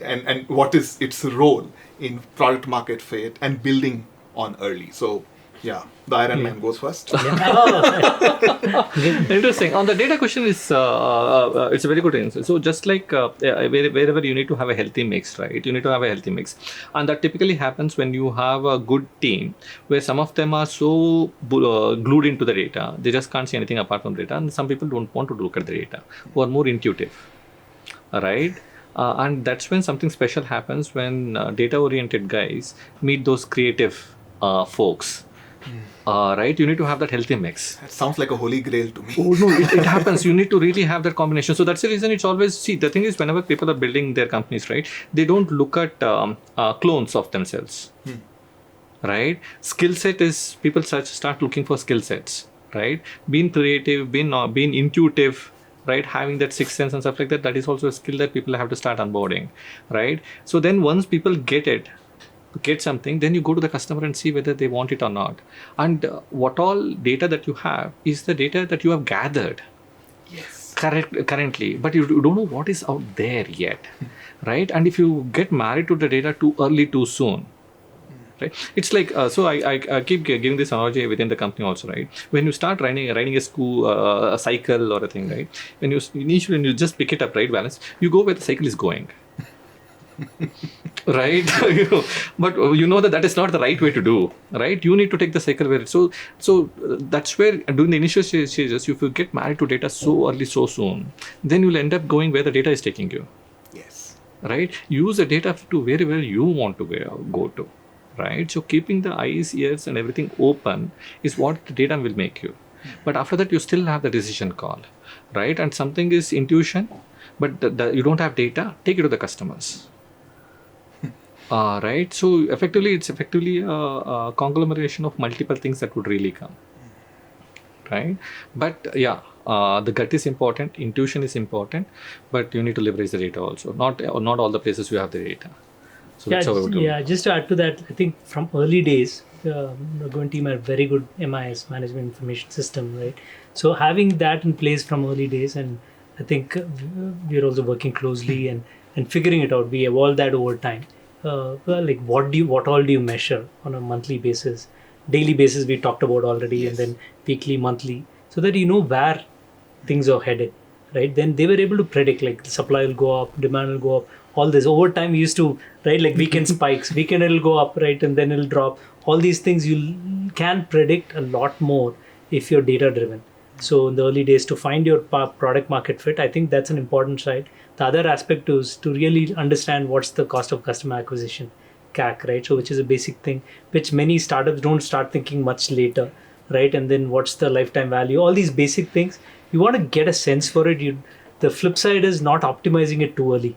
And what is its role in product market fit and building on early. So yeah, the Iron Man goes first. Interesting. On the data question, it's a very good answer. So just like wherever you need to have a healthy mix, right? You need to have a healthy mix, and that typically happens when you have a good team where some of them are so glued into the data, they just can't see anything apart from data, and some people don't want to look at the data, who are more intuitive, right? And that's when something special happens, when data-oriented guys meet those creative folks. Right? You need to have that healthy mix. That sounds like a holy grail to me. Oh no, it happens. You need to really have that combination. So that's the reason it's always, see, the thing is, whenever people are building their companies, right, they don't look at clones of themselves. Right? Skill set is, people start looking for skill sets, right? Being creative, being intuitive, right? Having that sixth sense and stuff like that, that is also a skill that people have to start onboarding, right? So then once people get something, then you go to the customer and see whether they want it or not. And what all data that you have is the data that you have gathered. Yes. Currently, but you don't know what is out there yet, right? And if you get married to the data too early, too soon, right? It's like, so I keep giving this analogy within the company also, right? When you start riding a school, a cycle or a thing, right? When you just pick it up, right, balance, you go where the cycle is going. Right? But you know that is not the right way to do, right? You need to take the cycle where so that's where during the initial stages, if you get married to data so early, so soon, then you'll end up going where the data is taking you. Yes. Right? Use the data to wherever you want to go to, right? So keeping the eyes, ears and everything open is what the data will make you. But after that, you still have the decision call, right? And something is intuition, but you don't have data, take it to the customers. Right? So it's effectively a conglomeration of multiple things that would really come. right? But the gut is important, intuition is important, but you need to leverage the data also. Not all the places you have the data. So that's how I would do it. Just to add to that, I think from early days, Raghu and team had very good MIS, management information system, right? So having that in place from early days, and I think we're also working closely and figuring it out. We evolved that over time. Like what all do you measure on a monthly basis, daily basis? We talked about already, and then weekly, monthly, so that you know where things are headed, right? Then they were able to predict like the supply will go up, demand will go up. All this over time, we used to, right, like weekend spikes, weekend it'll go up, right, and then it'll drop. All these things you can predict a lot more if you're data driven. So in the early days, to find your product market fit, I think that's an important side. The other aspect is to really understand what's the cost of customer acquisition, CAC, right? So which is a basic thing, which many startups don't start thinking much later, right? And then what's the lifetime value? All these basic things, you want to get a sense for it. The flip side is not optimizing it too early,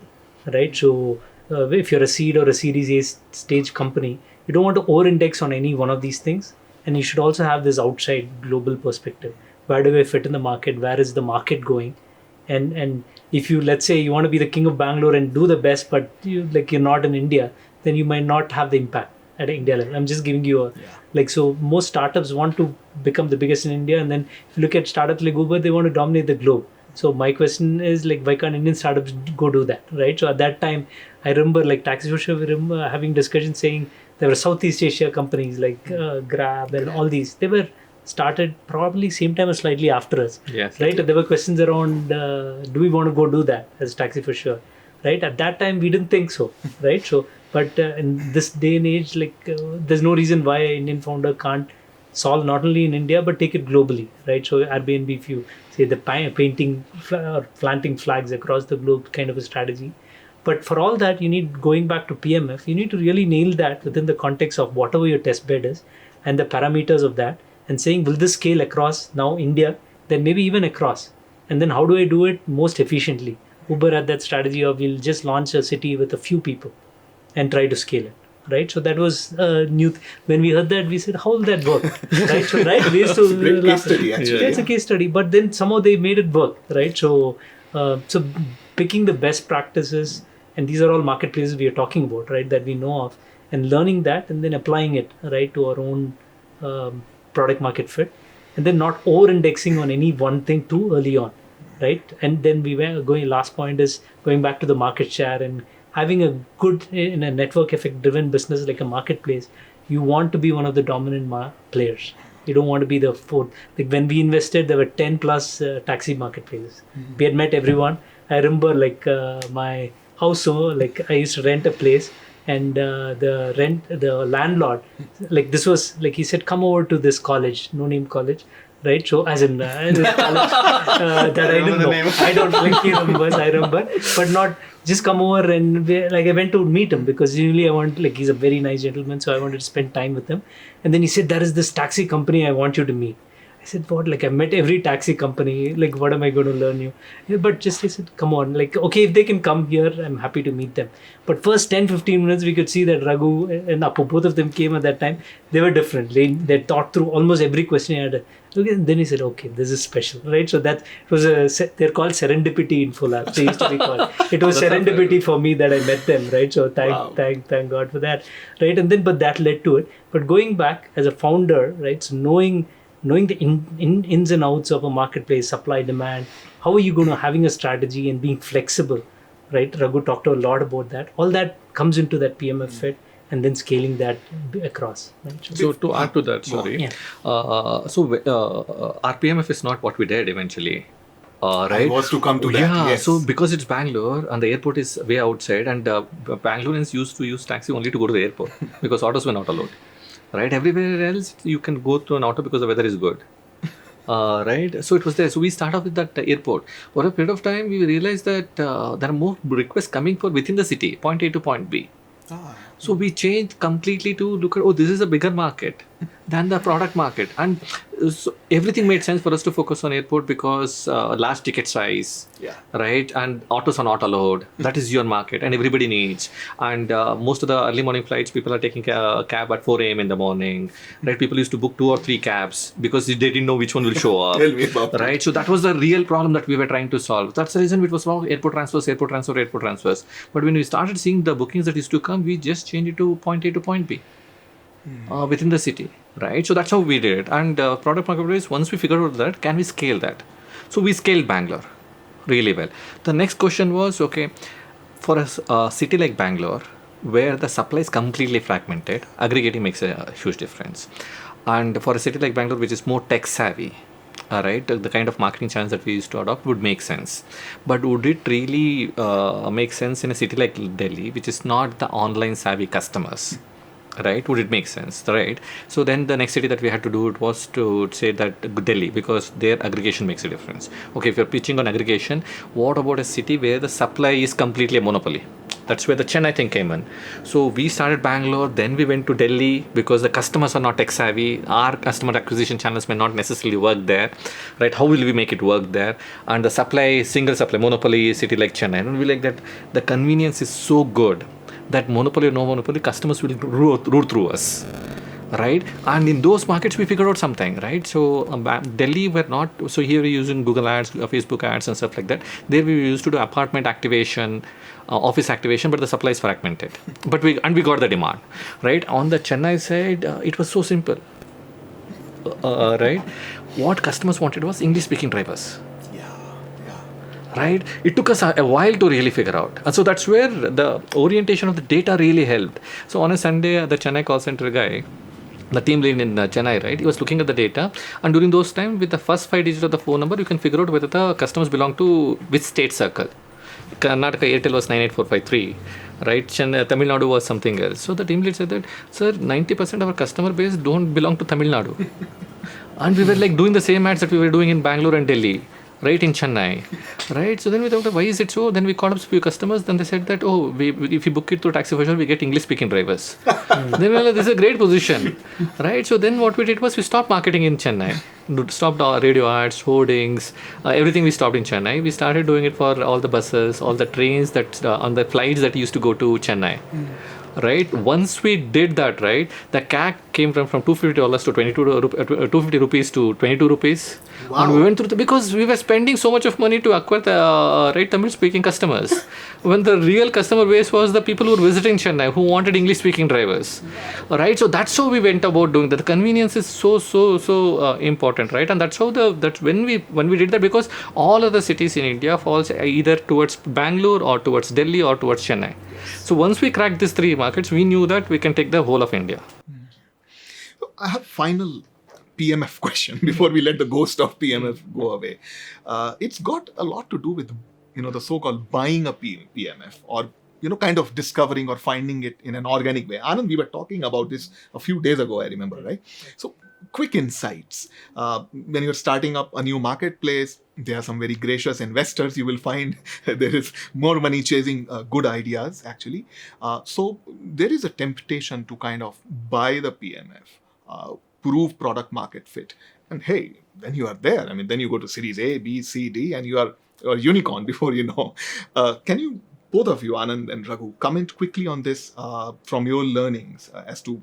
right? So if you're a seed or a series A stage company, you don't want to over-index on any one of these things, and you should also have this outside global perspective. Where do I fit in the market? Where is the market going? And if you, let's say you want to be the king of Bangalore and do the best, but you're not in India, then you might not have the impact at India level. I'm just giving you so most startups want to become the biggest in India, and then if you look at startups like Uber, they want to dominate the globe. So my question is like, why can't Indian startups go do that, right? So at that time, I remember like TaxiForSure, we remember having discussions saying there were Southeast Asia companies like Grab and all these. They were started probably same time or slightly after us, Yes. right? There were questions around, do we want to go do that as TaxiForSure, right? At that time, we didn't think so, right? So, but in this day and age, there's no reason why an Indian founder can't solve not only in India but take it globally, right? So Airbnb, if you say the painting or planting flags across the globe kind of a strategy, but for all that you need, going back to PMF, you need to really nail that within the context of whatever your test bed is and the parameters of that, and saying, will this scale across now India, then maybe even across, and then how do I do it most efficiently? Uber had that strategy of, we'll just launch a city with a few people and try to scale it. Right, so that was new. When we heard that, we said, "How will that work?" Right, so we used to great case study, actually. Yeah, it's a case study, but then somehow they made it work. Right, so picking the best practices, and these are all marketplaces we are talking about, right? That we know of, and learning that, and then applying it right to our own product market fit, and then not over-indexing on any one thing too early on, right? And then we were going. Last point is going back to the market share and having a good, in a network effect driven business like a marketplace, you want to be one of the dominant players. You don't want to be the fourth. Like when we invested, there were 10 plus taxi marketplaces. Mm-hmm. We had met everyone. I remember my house, so like I used to rent a place, and the landlord, like this was like, he said, come over to this college, no name college. Right, so as in college, that I didn't know. I don't like, he remembers, I remember, but not just come over and I went to meet him because usually I want, like, he's a very nice gentleman, so I wanted to spend time with him. And then he said, there is this taxi company I want you to meet. I said, what? Like, I met every taxi company. Like, what am I going to learn you? Yeah, but just, I said, come on. Like, okay, if they can come here, I'm happy to meet them. But first 10-15 minutes, we could see that Raghu and Apu, both of them came at that time. They were different. They thought through almost every question I had. Okay, and then he said, okay, this is special, right? So that was they're called serendipity info labs. They used to be called. It was serendipity for me that I met them, right? So thank God for that, right? And then, but that led to it. But going back as a founder, right? So knowing the ins and outs of a marketplace, supply, demand, how are you going to having a strategy and being flexible, right? Raghu talked a lot about that. All that comes into that PMF fit, and then scaling that across. Right? So to add to that, sorry. Our PMF is not what we did eventually. Right? I was to come to that. Yeah, yes. So because it's Bangalore and the airport is way outside, and Bangaloreans used to use taxi only to go to the airport because autos were not allowed. Right, everywhere else you can go to an auto because the weather is good. Right, so it was there. So we start off with that airport. For a period of time, we realized that there are more requests coming for within the city, point A to point B. So we changed completely to look at, this is a bigger market than the product market. And so everything made sense for us to focus on airport because large ticket size, Yeah. right? And autos are not allowed. That is your market, and everybody needs. And most of the early morning flights, people are taking a cab at 4 a.m. in the morning, right? People used to book 2 or 3 cabs because they didn't know which one will show up, Tell me about right? So that was the real problem that we were trying to solve. That's the reason it was about airport transfers, airport transfer, airport transfers. But when we started seeing the bookings that used to come, we just changed it to point A to point B. Within the city, right? So that's how we did it. And product marketplace, once we figured out that, can we scale that? So we scaled Bangalore really well. The next question was, okay, for a city like Bangalore, where the supply is completely fragmented, aggregating makes a huge difference. And for a city like Bangalore, which is more tech savvy, right, the kind of marketing channels that we used to adopt would make sense. But would it really make sense in a city like Delhi, which is not the online savvy customers? Right? Would it make sense? Right? So then the next city that we had to do it was to say that Delhi, because their aggregation makes a difference. Okay, if you're pitching on aggregation, what about a city where the supply is completely a monopoly? That's where the Chennai thing came in. So we started Bangalore, then we went to Delhi because the customers are not tech savvy. Our customer acquisition channels may not necessarily work there, right? How will we make it work there? And the supply, single supply, monopoly city like Chennai. And we like that the convenience is so good that monopoly or no monopoly, customers will root through us, right? And in those markets, we figured out something, right? So Delhi were not, so here we're using Google ads, Facebook ads and stuff like that. There we used to do apartment activation, office activation, but the supply is fragmented. But we got the demand, right? On the Chennai side, it was so simple, right? What customers wanted was English-speaking drivers. Right? It took us a while to really figure out. And so that's where the orientation of the data really helped. So on a Sunday, the Chennai call center guy, the team lead in Chennai, right? He was looking at the data. And during those times, with the first 5 digits of the phone number, you can figure out whether the customers belong to which state circle. Karnataka Airtel was 98453. Right? Tamil Nadu was something else. So the team lead said that, sir, 90% of our customer base don't belong to Tamil Nadu. And we were like doing the same ads that we were doing in Bangalore and Delhi. Right, in Chennai, right? So then we thought, why is it so? Then we called up a few customers. Then they said that, if you book it through TaxiForSure, we get English-speaking drivers. Then we were like, this is a great position, right? So then what we did was we stopped marketing in Chennai, stopped our radio ads, hoardings, everything we stopped in Chennai. We started doing it for all the buses, all the trains that on the flights that used to go to Chennai. Right? Once we did that, right, the CAC came from $250 to 250 rupees to 22 rupees. Wow. And we went through because we were spending so much of money to acquire the right Tamil-speaking customers. When the real customer base was the people who were visiting Chennai, who wanted English-speaking drivers. Right? So that's how we went about doing that. The convenience is so important, right? And that's how that's when we did that, because all other cities in India falls either towards Bangalore or towards Delhi or towards Chennai. So once we cracked these 3 markets, we knew that we can take the whole of India. I have final PMF question before we let the ghost of PMF go away. It's got a lot to do with, the so-called buying a PMF, or, kind of discovering or finding it in an organic way. Anand, we were talking about this a few days ago, I remember, right? So quick insights. When you're starting up a new marketplace, there are some very gracious investors. You will find there is more money chasing good ideas, actually. So there is a temptation to kind of buy the PMF, prove product market fit. And hey, when you are there, then you go to series A, B, C, D, and you are a unicorn before you know. Can you, both of you, Anand and Raghu, comment quickly on this from your learnings as to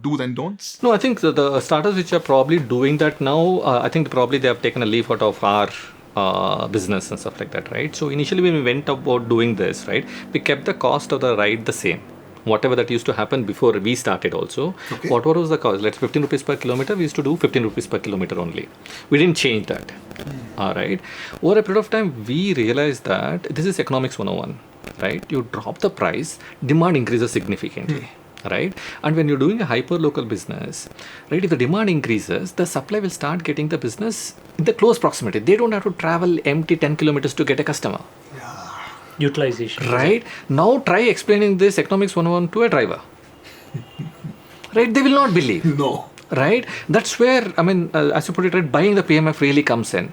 do's and don'ts? No, I think the startups which are probably doing that now, I think probably they have taken a leaf out of our business and stuff like that, right? So initially when we went about doing this, right, we kept the cost of the ride the same. Whatever that used to happen before we started also. Okay. Whatever was the cost, let's 15 rupees per kilometer, we used to do 15 rupees per kilometer only. We didn't change that. All right. Over a period of time, we realized that this is economics 101, right? You drop the price, demand increases significantly. Right? And when you're doing a hyper local business, right, if the demand increases, the supply will start getting the business in the close proximity. They don't have to travel empty 10 kilometers to get a customer. Utilization. Right? Now try explaining this economics 101 to a driver. Right? They will not believe. No. Right? That's where, as you put it, right, buying the PMF really comes in.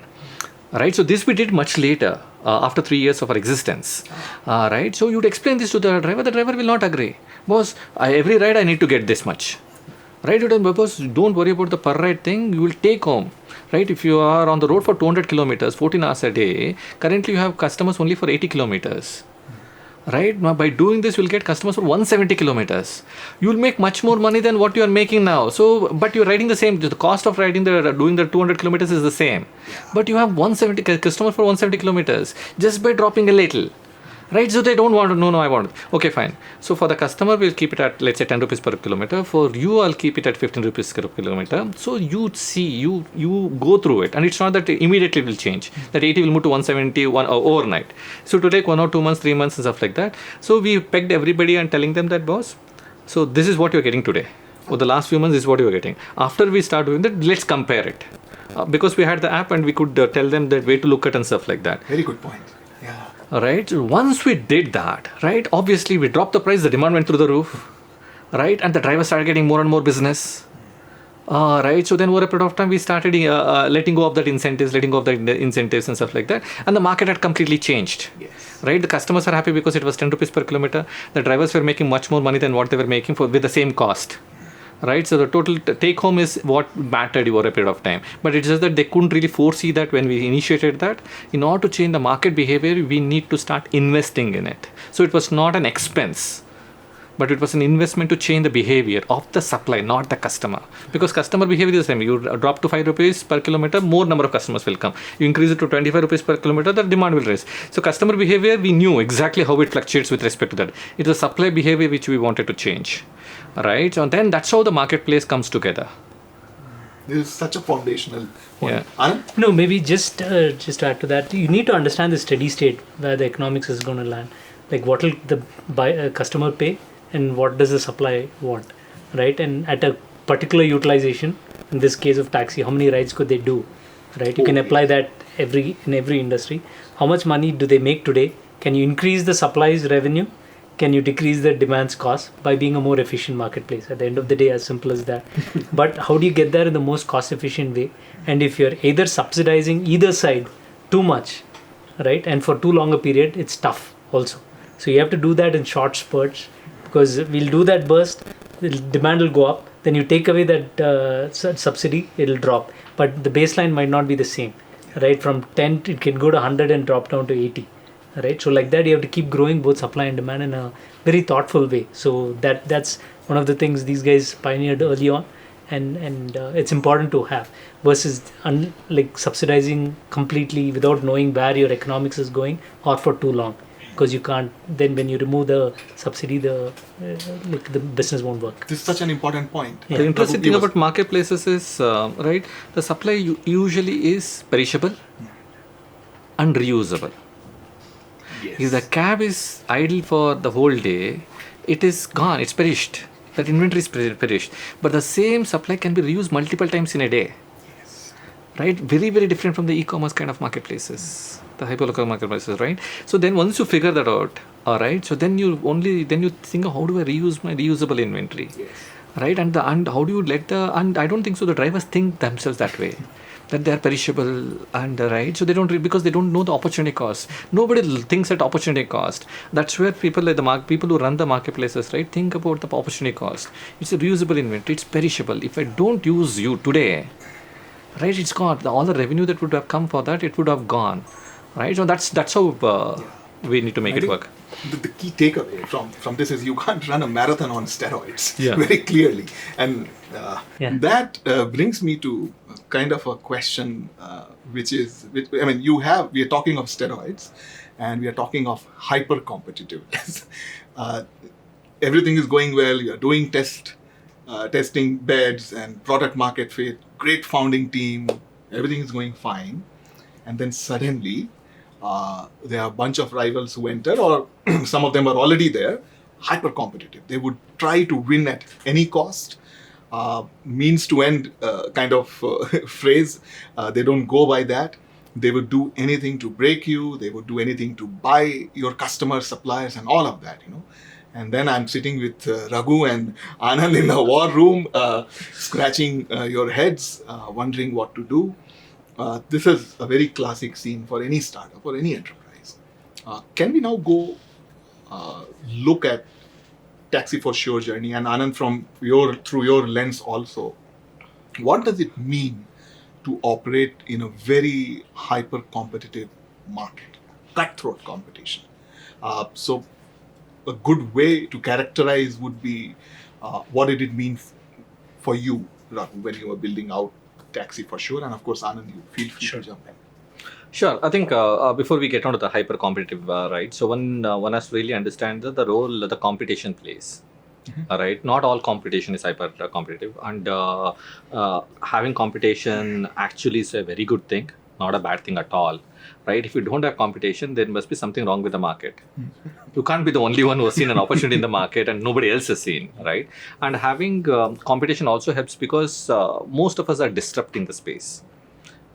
Right? So this we did much later, after 3 years of our existence. Right? So you'd explain this to the driver will not agree. Boss, every ride I need to get this much. right? Because don't worry about the per ride thing, you will take home, right? If you are on the road for 200 kilometers, 14 hours a day, currently you have customers only for 80 kilometers. Right now, by doing this, you'll get customers for 170 kilometers. You will make much more money than what you are making now. So, but you're riding the same. The cost of riding doing the 200 kilometers is the same. But you have 170 customers for 170 kilometers just by dropping a little. Right, so they don't want to. No, I want it. Okay, fine. So for the customer, we'll keep it at, let's say, 10 rupees per kilometer. For you, I'll keep it at 15 rupees per kilometer. So you see, you go through it, and it's not that immediately will change. That 80 will move to 170 overnight. So to take 1 or 2 months, 3 months, and stuff like that. So we pegged everybody and telling them that, boss, so this is what you're getting today. For the last few months, this is what you're getting. After we start doing that, let's compare it. Because we had the app and we could tell them that way to look at and stuff like that. Very good point. Yeah. Right. Once we did that, right, obviously we dropped the price, the demand went through the roof, right, and the drivers started getting more and more business. Right. So then over a period of time, we started letting go of that incentives, and stuff like that. And the market had completely changed. Yes. Right. The customers are happy because it was 10 rupees per kilometer. The drivers were making much more money than what they were making with the same cost. Right, so the total take home is what mattered over a period of time, but it's just that they couldn't really foresee that when we initiated that. In order to change the market behavior, we need to start investing in it. So it was not an expense, but it was an investment to change the behavior of the supply, not the customer. Because customer behavior is the same. You drop to 5 rupees per kilometer, more number of customers will come. You increase it to 25 rupees per kilometer, the demand will rise. So customer behavior, we knew exactly how it fluctuates with respect to that. It's a supply behavior which we wanted to change. Right, and then that's how the marketplace comes together. This is such a foundational point. Yeah. Anand? No, maybe just to add to that, you need to understand the steady state where the economics is going to land. Like what will the customer pay and what does the supply want, right? And at a particular utilization, in this case of taxi, how many rides could they do, right? You can apply that in every industry. How much money do they make today? Can you increase the supply's revenue? Can you decrease the demand's cost by being a more efficient marketplace? At the end of the day, as simple as that. But how do you get there in the most cost efficient way? And if you're either subsidizing either side too much, right, and for too long a period, it's tough also. So you have to do that in short spurts, because we'll do that burst, the demand will go up, then you take away that subsidy, it'll drop. But the baseline might not be the same, right? From 10, it can go to 100 and drop down to 80. Right, so like that you have to keep growing both supply and demand in a very thoughtful way. So that's one of the things these guys pioneered early on, and it's important to have versus like subsidizing completely without knowing where your economics is going or for too long, because you can't. Then when you remove the subsidy, the business won't work. This is such an important point. The interesting thing about marketplaces is right, the supply usually is perishable and reusable. Yes. If the cab is idle for the whole day, it is gone, it's perished. That inventory is perished. But the same supply can be reused multiple times in a day. Yes. Right? Very, very different from the e-commerce kind of marketplaces, the hyperlocal marketplaces, right? So then once you figure that out, all right, so then you think, how do I reuse my reusable inventory? Yes. Right? And how do you and I don't think so the drivers think themselves that way, that they are perishable, and right, so they don't because they don't know the opportunity cost. Nobody thinks at opportunity cost. That's where people like people who run the marketplaces, right, think about the opportunity cost. It's a reusable inventory, it's perishable. If I don't use you today, right, it's gone. All the revenue that would have come for that, it would have gone, right? So that's how we need to make it work. The key takeaway from this is you can't run a marathon on steroids. Yeah. Very clearly, and that brings me to kind of a question, which is, we are talking of steroids, and we are talking of hyper competitiveness. Everything is going well. You are doing testing beds and product market fit. Great founding team. Everything is going fine, and then suddenly there are a bunch of rivals who enter, or some of them are already there, hyper competitive. They would try to win at any cost, means to end kind of phrase. They don't go by that. They would do anything to break you. They would do anything to buy your customers, suppliers, and all of that, And then I'm sitting with Raghu and Anand in the war room, scratching your heads, wondering what to do. This is a very classic scene for any startup or any enterprise. Can we now go look at TaxiForSure journey, and Anand, through your lens also, what does it mean to operate in a very hyper competitive market, cutthroat competition? So a good way to characterize would be what did it mean for you, Raghu, when you were building out TaxiForSure, and of course, Anand, you feel free to jump in. Sure. I think before we get on to the hyper competitive, right? So one has to really understand the role the competition plays. Right. Not all competition is hyper competitive, and having competition actually is a very good thing, not a bad thing at all. Right. If you don't have competition, there must be something wrong with the market. You can't be the only one who has seen an opportunity in the market and nobody else has seen. Right. And having competition also helps because most of us are disrupting the space.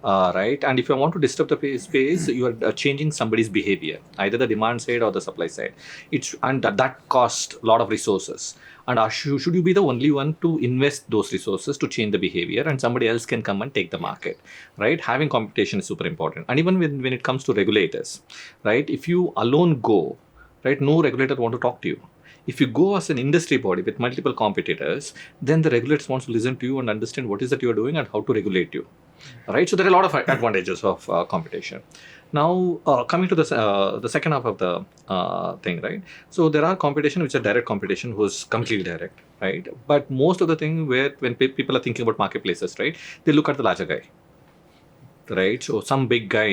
Right, and if you want to disrupt the space, you are changing somebody's behavior, either the demand side or the supply side. That costs a lot of resources. And should you be the only one to invest those resources to change the behavior, and somebody else can come and take the market, right? Having competition is super important. And even when it comes to regulators, right? If you alone go, right, no regulator want to talk to you. If you go as an industry body with multiple competitors, then the regulators want to listen to you and understand what is that you are doing and how to regulate you. Right, so there are a lot of advantages of competition. Now, coming to the second half of the thing, right? So there are competition which are direct competition, who's completely direct, right? But most of the thing when people are thinking about marketplaces, right, they look at the larger guy. Right, so some big guy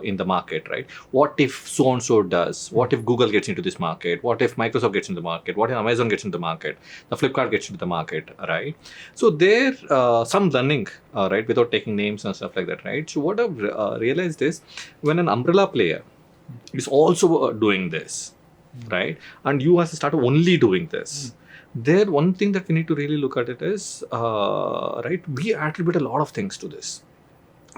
in the market, right? What if so and so does? What if Google gets into this market? What if Microsoft gets into the market? What if Amazon gets into the market? The Flipkart gets into the market, right? So there some learning, right, without taking names and stuff like that, right? So what I've realized is when an umbrella player is also doing this, right, and you as a startup only doing this. There, one thing that we need to really look at it is, right, we attribute a lot of things to this.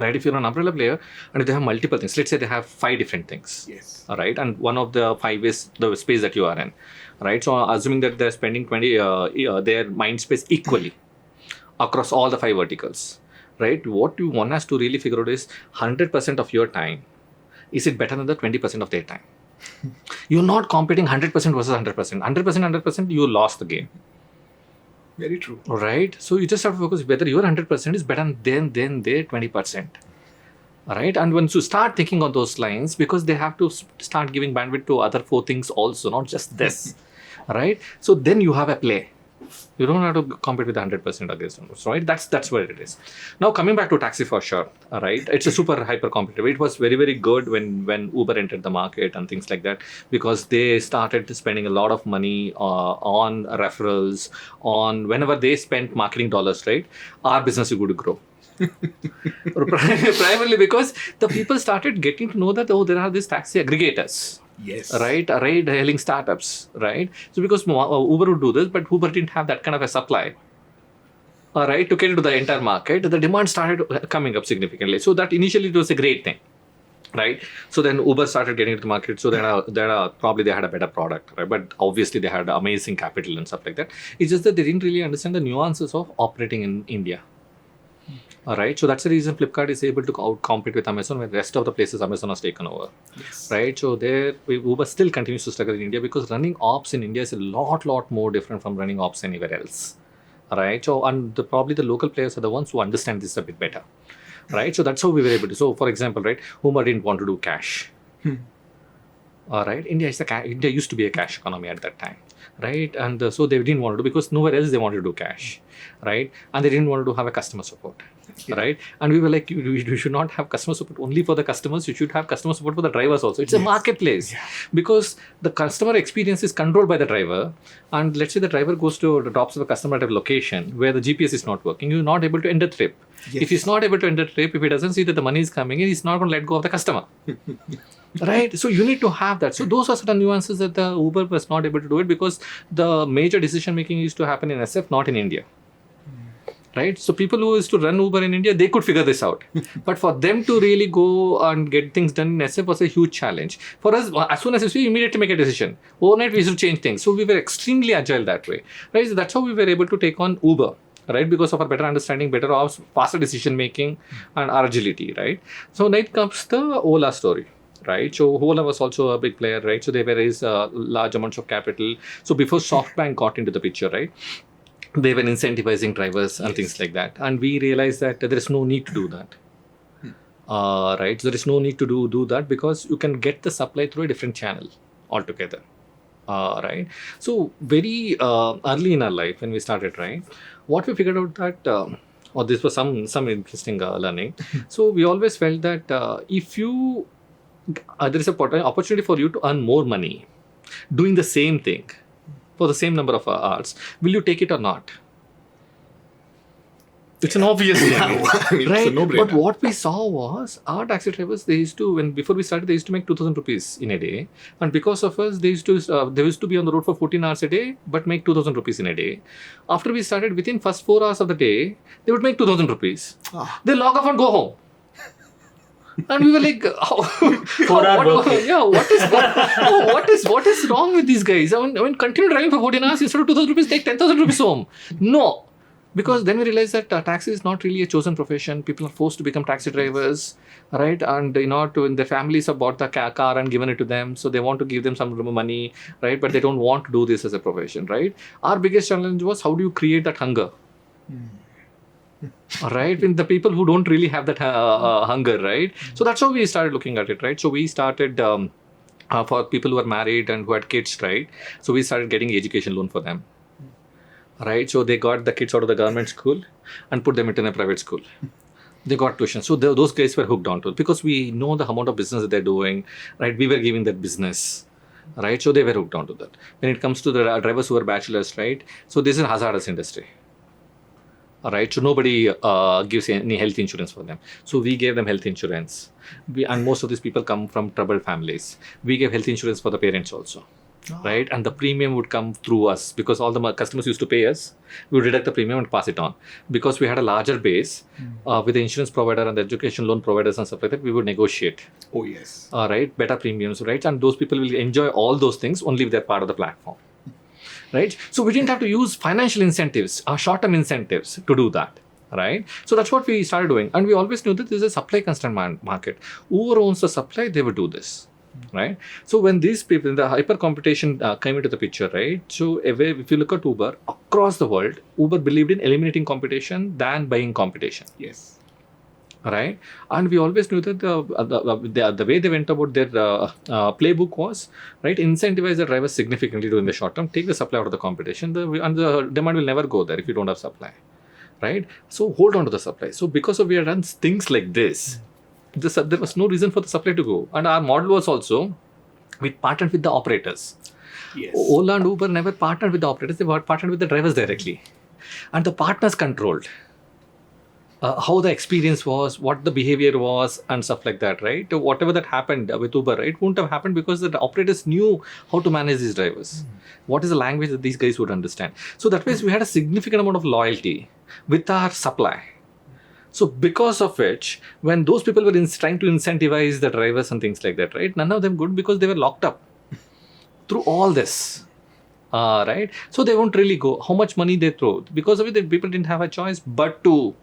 Right, if you're an umbrella player and if they have multiple things, let's say they have 5 different things. Yes. All right, and one of the 5 is the space that you are in. Right, so assuming that they're spending 20 their mind space equally across all the 5 verticals. Right, what one has to really figure out is 100% of your time. Is it better than the 20% of their time? You're not competing 100% versus 100%. 100%, you lost the game. Very true. Right. So you just have to focus whether your 100% is better than their 20%. Right. And once you start thinking on those lines, because they have to start giving bandwidth to other 4 things also, not just this. Right. So then you have a play. You don't have to compete with 100% against them, right? That's what it is. Now coming back to TaxiForSure, right? It's a super hyper competitive. It was very, very good when Uber entered the market and things like that, because they started spending a lot of money on referrals, on whenever they spent marketing dollars, right? Our business is going to grow. Primarily because the people started getting to know that, oh, there are these taxi aggregators. Yes. Right, ride-hailing startups, right? So because Uber would do this, but Uber didn't have that kind of a supply, right, to get into the entire market, the demand started coming up significantly. So that initially it was a great thing, right? So then Uber started getting into the market. So then probably they had a better product, right? But obviously they had amazing capital and stuff like that. It's just that they didn't really understand the nuances of operating in India. All right, so that's the reason Flipkart is able to compete with Amazon when the rest of the places Amazon has taken over. Yes. Right, so there Uber still continues to struggle in India because running ops in India is a lot more different from running ops anywhere else. All right, so and probably the local players are the ones who understand this a bit better. Right, so that's how we were able to. So for example, right, Uber didn't want to do cash. All right, India used to be a cash economy at that time. Right, and so they didn't want to do, because nowhere else they wanted to do cash, right? And they didn't want to have a customer support, right? And we were like, you should not have customer support only for the customers. You should have customer support for the drivers also. It's a marketplace, because the customer experience is controlled by the driver. And let's say the driver drops off a customer at a location where the GPS is not working. You're not able to end the trip. Yes. If he's not able to end the trip, if he doesn't see that the money is coming in, he's not going to let go of the customer. Right, so you need to have that. So those are certain nuances that the Uber was not able to do it, because the major decision making used to happen in SF, not in India. Right, so people who used to run Uber in India, they could figure this out. But for them to really go and get things done in SF was a huge challenge. For us, as soon as we immediately make a decision, overnight we used to change things. So we were extremely agile that way. Right, so that's how we were able to take on Uber. Right, because of our better understanding, better ops, faster decision making, and our agility. Right, so now comes the Ola story. right? So Ola was also a big player, right? So they were raised large amounts of capital. So before SoftBank got into the picture, right? They were incentivizing drivers and things like that, and we realized that there is no need to do that. Right, so there is no need to do that because you can get the supply through a different channel altogether. Right, so very early in our life when we started, right, what we figured out that or this was some interesting learning. So we always felt that if you there is a opportunity for you to earn more money doing the same thing for the same number of hours, will you take it or not? It's an obvious thing, I mean, it's a right? no-brainer. But what we saw was our taxi drivers, they used to, before we started, they used to make 2,000 rupees in a day, and because of us, they used to be on the road for 14 hours a day, but make 2,000 rupees in a day. After we started, within first 4 hours of the day, they would make 2,000 rupees. They log off and go home. And we were like, what is wrong with these guys? I mean, continue driving for 14 hours instead of 2,000 rupees, take 10,000 rupees home. No. Because then we realized that taxi is not really a chosen profession. People are forced to become taxi drivers, right? And when their families have bought the car and given it to them, so they want to give them some money, right? But they don't want to do this as a profession, right? Our biggest challenge was, how do you create that hunger? Right, when the people who don't really have that hunger, right? So that's how we started looking at it, right? So we started for people who are married and who had kids, right? So we started getting education loan for them, right? So they got the kids out of the government school and put them into a private school. They got tuition. So those guys were hooked onto it because we know the amount of business that they're doing, right? We were giving that business, right? So they were hooked onto that. When it comes to the drivers who are bachelors, right? So this is a hazardous industry. All right, so nobody gives any health insurance for them. So we gave them health insurance. And most of these people come from troubled families. We gave health insurance for the parents also, right? And the premium would come through us because all the customers used to pay us. We would deduct the premium and pass it on. Because we had a larger base with the insurance provider and the education loan providers and stuff like that, we would negotiate. Oh, yes. Right, better premiums, right? And those people will enjoy all those things only if they're part of the platform. Right, so we didn't have to use financial incentives or short-term incentives to do that, right? So that's what we started doing, and we always knew that this is a supply constraint market. Whoever owns the supply, they would do this, right? So when these people, the hyper competition came into the picture, right? So if you look at Uber across the world, Uber believed in eliminating competition than buying competition. Yes. Right, and we always knew that the way they went about their playbook was, right, incentivize the drivers significantly during the short term, take the supply out of the competition, and the demand will never go there if you don't have supply, right? So hold on to the supply. So because we had done things like this, there was no reason for the supply to go, and our model was also, we partnered with the operators. Yes. Ola and Uber never partnered with the operators; they partnered with the drivers directly, and the partners controlled how the experience was, what the behavior was, and stuff like that, right? Whatever that happened with Uber, right, wouldn't have happened because the operators knew how to manage these drivers. What is the language that these guys would understand? So that means we had a significant amount of loyalty with our supply. So because of which, when those people were trying to incentivize the drivers and things like that, right, none of them good because they were locked up through all this. Right? So they won't really go. How much money they throw? Because of it, the people didn't have a choice but to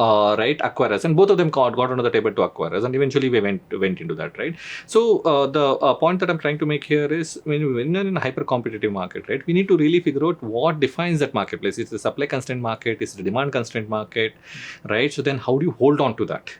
right, acquire us, and both of them got onto the table to acquire us, and eventually we went into that, right? So the point that I'm trying to make here is, when you're in a hyper competitive market, right, we need to really figure out what defines that marketplace. Is it the supply constraint market? Is it the demand constraint market? Right? So then how do you hold on to that?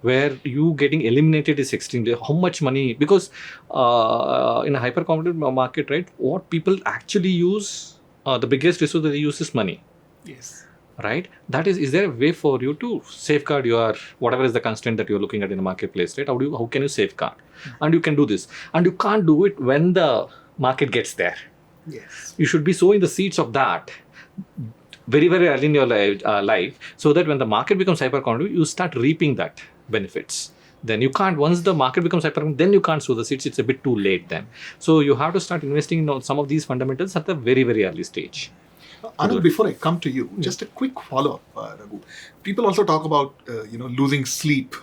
Where you getting eliminated is extremely, how much money, because in a hyper competitive market, right, what people actually use, the biggest resource that they use is money. Yes. Right? That is there a way for you to safeguard your, whatever is the constraint that you're looking at in the marketplace, right? How can you safeguard? And you can do this. And you can't do it when the market gets there. Yes. You should be sowing the seeds of that very, very early in your life, so that when the market becomes hyper competitive, you start reaping that benefits. Then you can't, once the market becomes hyper, then you can't sow the seeds. It's a bit too late then. So you have to start investing in some of these fundamentals at the very, very early stage. Anand, before I come to you, just a quick follow-up, Raghu. People also talk about, losing sleep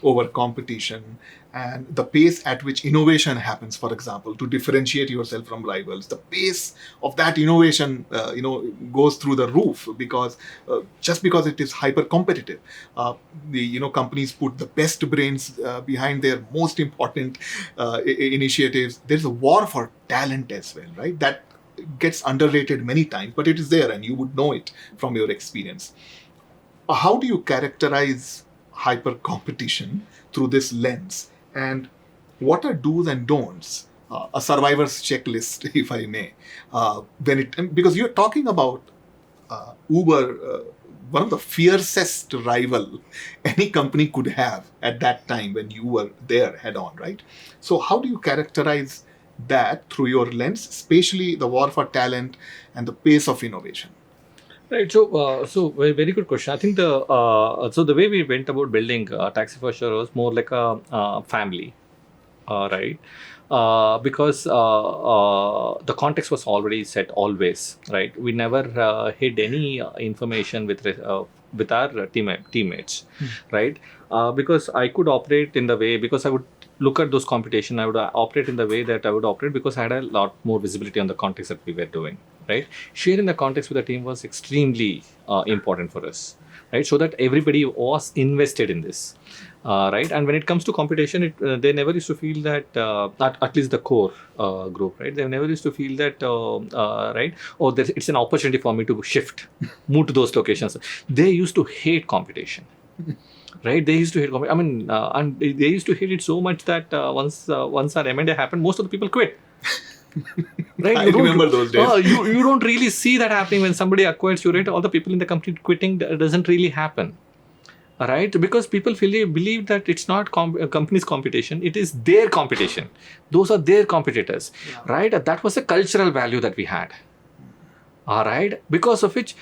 over competition and the pace at which innovation happens, for example, to differentiate yourself from rivals, the pace of that innovation, goes through the roof because just because it is hyper competitive. The companies put the best brains behind their most important initiatives. There's a war for talent as well, right? That gets underrated many times, but it is there, and you would know it from your experience. How do you characterize hyper competition through this lens, and what are do's and don'ts, a survivor's checklist, if I may, because you're talking about Uber, one of the fiercest rival any company could have at that time when you were there head on, right? So how do you characterize that through your lens, especially the war for talent and the pace of innovation? Right. So very, very good question. I think the way we went about building TaxiForSure was more like a family, right? Because the context was already set always, right? We never hid any information with our teammates, right? Because I could operate in the way, because I would look at those competition, I would operate in the way that I would operate because I had a lot more visibility on the context that we were doing, right? Sharing the context with the team was extremely important for us, right? So that everybody was invested in this, right? And when it comes to competition, they never used to feel that, at least the core group, right? They never used to feel that, right? Oh, it's an opportunity for me to move to those locations. They used to hate competition. Right, they used to hate competition. I mean, and they used to hate it so much that once our M&A happened, most of the people quit. Right, I remember those days. You don't really see that happening when somebody acquires you, right? All the people in the company quitting doesn't really happen, right? Because people believe that it's not a company's competition; it is their competition. Those are their competitors, right? That was a cultural value that we had. All right, because of which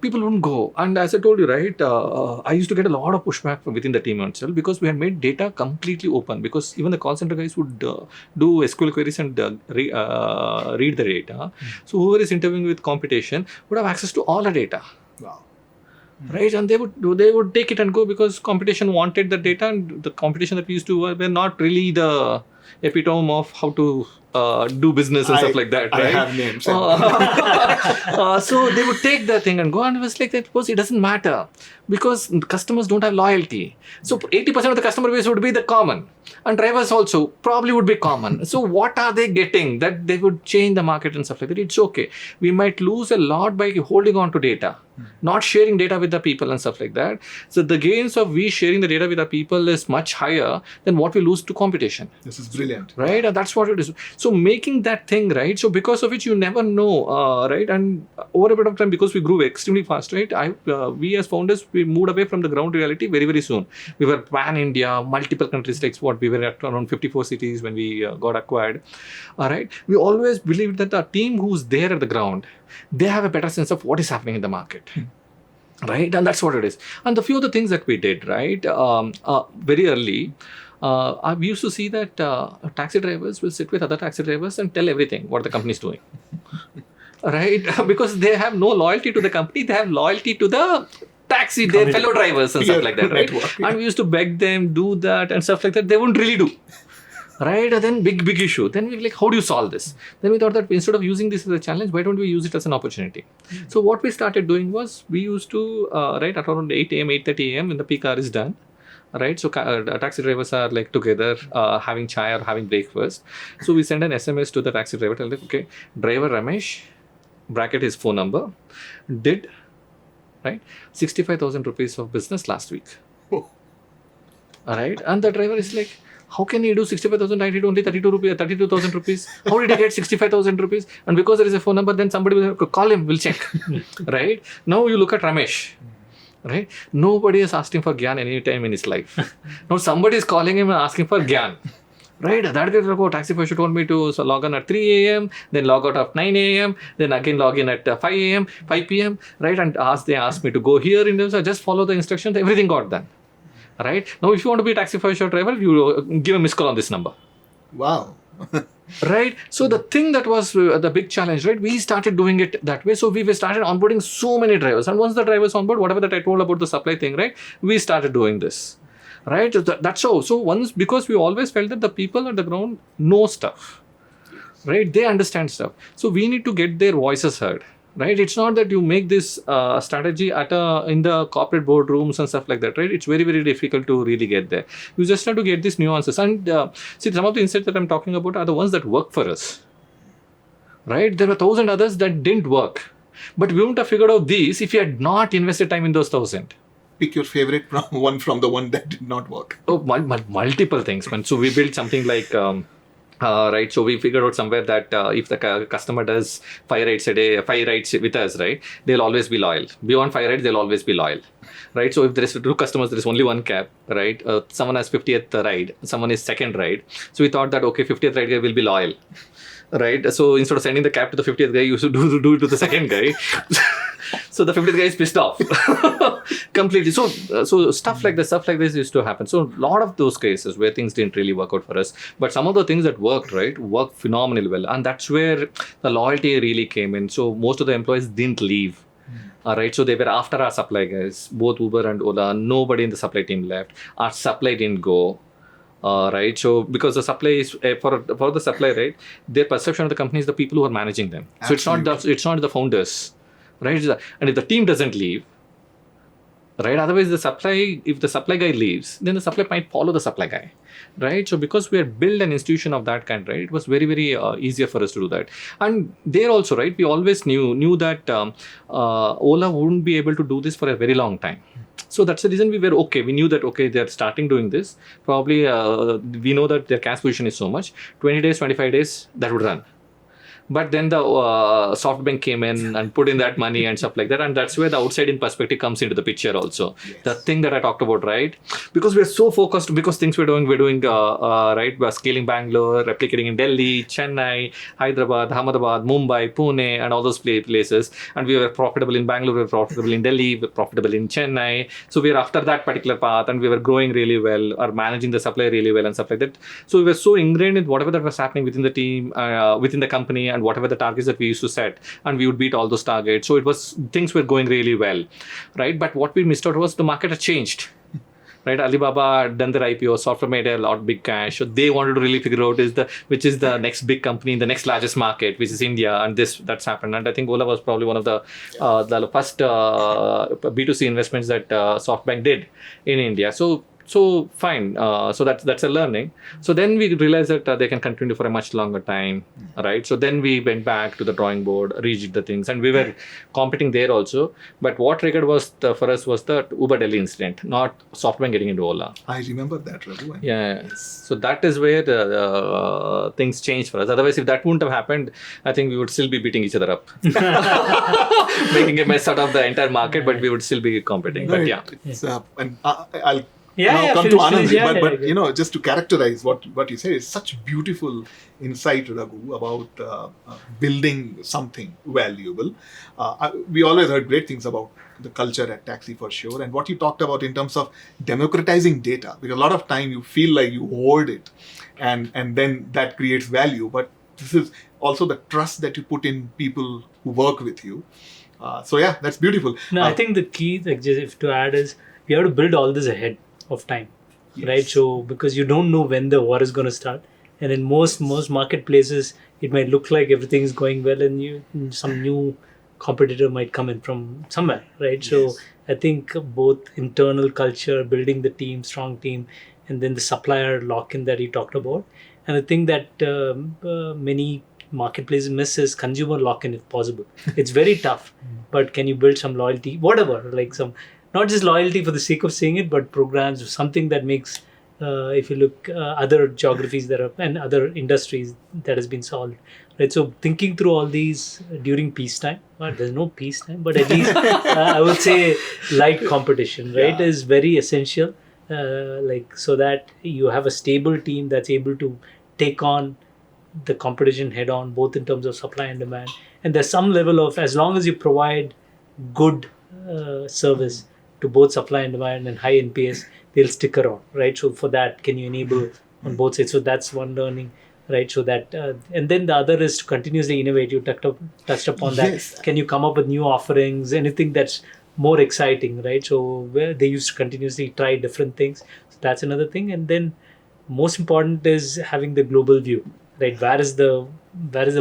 people wouldn't go. And as I told you, right, I used to get a lot of pushback from within the team itself because we had made data completely open, because even the call center guys would do SQL queries and read the data. So whoever is interviewing with competition would have access to all the data. Wow. Right, and they would take it and go because competition wanted the data, and the competition that we used to were not really the epitome of how to do business and stuff like that, right? I have names. So they would take the thing and go, and it was like that. It doesn't matter because customers don't have loyalty. So 80% of the customer base would be the common, and drivers also probably would be common. So what are they getting that they would change the market and stuff like that? It's okay. We might lose a lot by holding on to data, not sharing data with the people and stuff like that. So the gains of we sharing the data with the people is much higher than what we lose to competition. This is brilliant. Right? And that's what it is. So making that thing, right? So because of which you never know, right? And over a bit of time, because we grew extremely fast, right? We as founders, we moved away from the ground reality very, very soon. We were pan-India, multiple countries, like what we were at around 54 cities when we got acquired. All right. We always believed that the team who's there at the ground, they have a better sense of what is happening in the market. Right. And that's what it is. And the few of the things that we did, right, very early, we used to see that taxi drivers will sit with other taxi drivers and tell everything what the company is doing. Right. Because they have no loyalty to the company. They have loyalty to the taxi, their fellow drivers and stuff like that. Right. And we used to beg them, do that and stuff like that. They wouldn't really do. Right, and then big issue. Then we were like, how do you solve this? Then we thought that instead of using this as a challenge, why don't we use it as an opportunity? So what we started doing was, we used to, right, at around 8 a.m., 8:30 a.m. when the peak hour is done, right? So taxi drivers are like together having chai or having breakfast. So we send an SMS to the taxi driver, tell them, okay, driver Ramesh, bracket his phone number, did, right, 65,000 rupees of business last week. All right, and the driver is like, how can he do 65,000? I did only 32,000 rupees. How did he get 65,000 rupees? And because there is a phone number, then somebody will call him, we'll check. Right? Now you look at Ramesh. Right? Nobody is asking for Gyan any time in his life. Now somebody is calling him and asking for Gyan. Right? That guy, TaxiForSure told me to log on at 3 a.m., then log out at 9 a.m., then again log in at 5 a.m., 5 p.m. Right? And they asked me to go here in this. I just follow the instructions. Everything got done. Right? Now, if you want to be a TaxiForSure driver, you give a missed call on this number. Wow. Right? So the thing that was the big challenge, right? We started doing it that way. So we started onboarding so many drivers. And once the drivers onboard, whatever that I told about the supply thing, right? We started doing this. right? That's how. So once, because we always felt that the people at the ground know stuff, right? They understand stuff. So we need to get their voices heard, right? It's not that you make this strategy in the corporate boardrooms and stuff like that, right? It's very, very difficult to really get there. You just have to get these nuances. And see, some of the insights that I'm talking about are the ones that work for us, right? There were 1,000 others that didn't work. But we wouldn't have figured out these if you had not invested time in those 1,000. Pick your favorite from the one that did not work. Oh, multiple things, man. So we built something like, right. So we figured out somewhere that if the customer does 5 rides a day, 5 rides with us, right, they'll always be loyal. Beyond 5 rides, they'll always be loyal, right? So if there is 2 customers, there is only 1 cab, right? Someone has 50th ride, someone is 2nd ride. So we thought that, okay, 50th ride guy will be loyal, right? So instead of sending the cab to the 50th guy, you should do it to the 2nd guy. So the 50th guy is pissed off completely. So stuff like this used to happen. So a lot of those cases where things didn't really work out for us, but some of the things that worked, right, worked phenomenally well. And that's where the loyalty really came in. So most of the employees didn't leave. All right, so they were after our supply guys, both Uber and Ola. Nobody in the supply team left. Our supply didn't go. Right, so because the supply is for the supply, right, their perception of the company is the people who are managing them. Absolutely. So it's not the founders, right? And if the team doesn't leave, right, otherwise if the supply guy leaves, then the supply might follow the supply guy, right? So because we had built an institution of that kind, right, it was very, very easier for us to do that. And there also, right, we always knew that Ola wouldn't be able to do this for a very long time. So that's the reason we were okay. We knew that, okay, they're starting doing this. Probably we know that their cash position is so much. 20 days, 25 days, that would run. But then the SoftBank came in and put in that money and stuff like that. And that's where the outside-in perspective comes into the picture also. Yes. The thing that I talked about, right? Because we're so focused, because things we're doing, right? We're scaling Bangalore, replicating in Delhi, Chennai, Hyderabad, Ahmedabad, Mumbai, Pune, and all those places. And we were profitable in Bangalore, we were profitable in Delhi, we were profitable in Chennai. So we were after that particular path, and we were growing really well, or managing the supply really well and stuff like that. So we were so ingrained in whatever that was happening within the team, within the company, and whatever the targets that we used to set, and we would beat all those targets. So things were going really well, right? But what we missed out was the market had changed, right? Alibaba had done their IPO, software made a lot big cash. So they wanted to really figure out which is the next big company in the next largest market, which is India, and that's happened. And I think Ola was probably one of the first B2C investments that SoftBank did in India. So fine. So that's a learning. So then we realized that they can continue for a much longer time, right? So then we went back to the drawing board, rejigged the things, and we were competing there also. But what triggered for us was the Uber Delhi incident, not SoftBank getting into Ola. I remember that, Raghu. Yeah. Yes. So that is where things changed for us. Otherwise, if that wouldn't have happened, I think we would still be beating each other up, making a mess out of the entire market, but we would still be competing. No, but yeah. And I'll Yeah, come finish, to Anand, finish, but you know, just to characterize what you say is such beautiful insight, Raghu, about building something valuable. We always heard great things about the culture at TaxiForSure, and what you talked about in terms of democratizing data, because a lot of time you feel like you hoard it, and then that creates value. But this is also the trust that you put in people who work with you. So yeah, that's beautiful. No, I think the key, like, just if to add, is you have to build all this ahead of time, right? So because you don't know when the war is going to start, and in most marketplaces it might look like everything is going well, and some new competitor might come in from somewhere, right? Yes. So I think both internal culture, building the team, strong team, and then the supplier lock-in that you talked about. And the thing that many marketplaces miss is consumer lock-in if possible. It's very tough, but can you build some loyalty, whatever, like some, not just loyalty for the sake of saying it, but programs, something that makes, if you look other geographies that are, and other industries that has been solved, right? So thinking through all these during peacetime, well, there's no peacetime, but at least I would say light competition, right, is very essential. Like, so that you have a stable team that's able to take on the competition head on, both in terms of supply and demand. And there's some level of, as long as you provide good service to both supply and demand and high NPS, they'll stick around, right? So for that, can you enable on both sides? So that's one learning, right? So that, and then the other is to continuously innovate. You touched upon that. Yes. Can you come up with new offerings, anything that's more exciting, right? So where they used to continuously try different things. So that's another thing. And then most important is having the global view, right? Where is the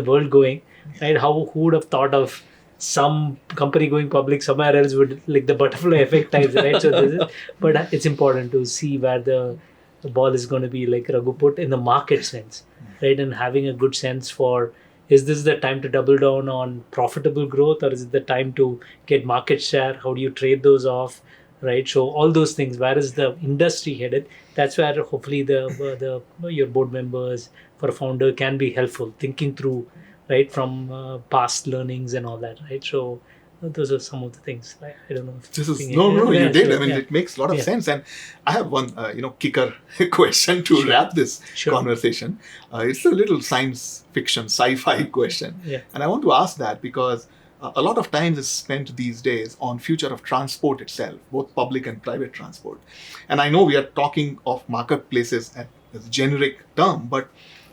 world going, right? Who would have thought of some company going public somewhere else would, like the butterfly effect types, right? So this is, but it's important to see where the ball is going to be, like Raghu put, in the market sense, right? And having a good sense for, is this the time to double down on profitable growth, or is it the time to get market share? How do you trade those off, right? So all those things, where is the industry headed? That's where hopefully the your board members for a founder can be helpful, thinking through, right, from past learnings and all that, right? So those are some of the things. I don't know. If This is yeah, no, yeah, you did. sure, I mean, yeah. it makes a lot of Yeah. sense. And I have one, kicker question to wrap this Sure. conversation. It's a little science fiction, sci-fi question, Yeah. and I want to ask that because a lot of time is spent these days on future of transport itself, both public and private transport. And I know we are talking of marketplaces as a generic term, but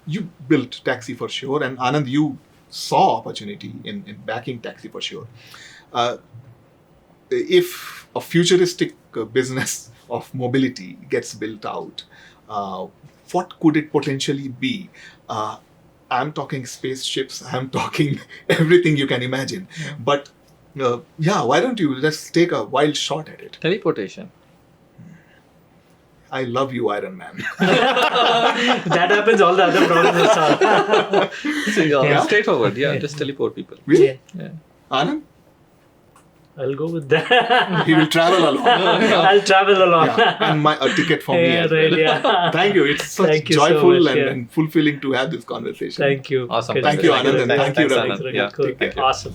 you built TaxiForSure, and Anand, you saw opportunity in backing TaxiForSure. If a futuristic business of mobility gets built out, what could it potentially be? I'm talking spaceships, I'm talking everything you can imagine. But why don't you let's take a wild shot at it? Teleportation. I love you, Iron Man. That happens, all the other problems are solved. Yeah. Straightforward. Yeah, just teleport people. Really? Yeah. Anand? I'll go with that. He will travel along. I'll travel along. Yeah, and a ticket for me Yeah, as right, well. yeah. Thank you. It's such Thank you so joyful much, yeah. and fulfilling to have this conversation. Thank you. Awesome. Good. Thank you, Anand, and thank you, Thanks, Ravi. Anand. Really Yeah. cool. Take care. Awesome.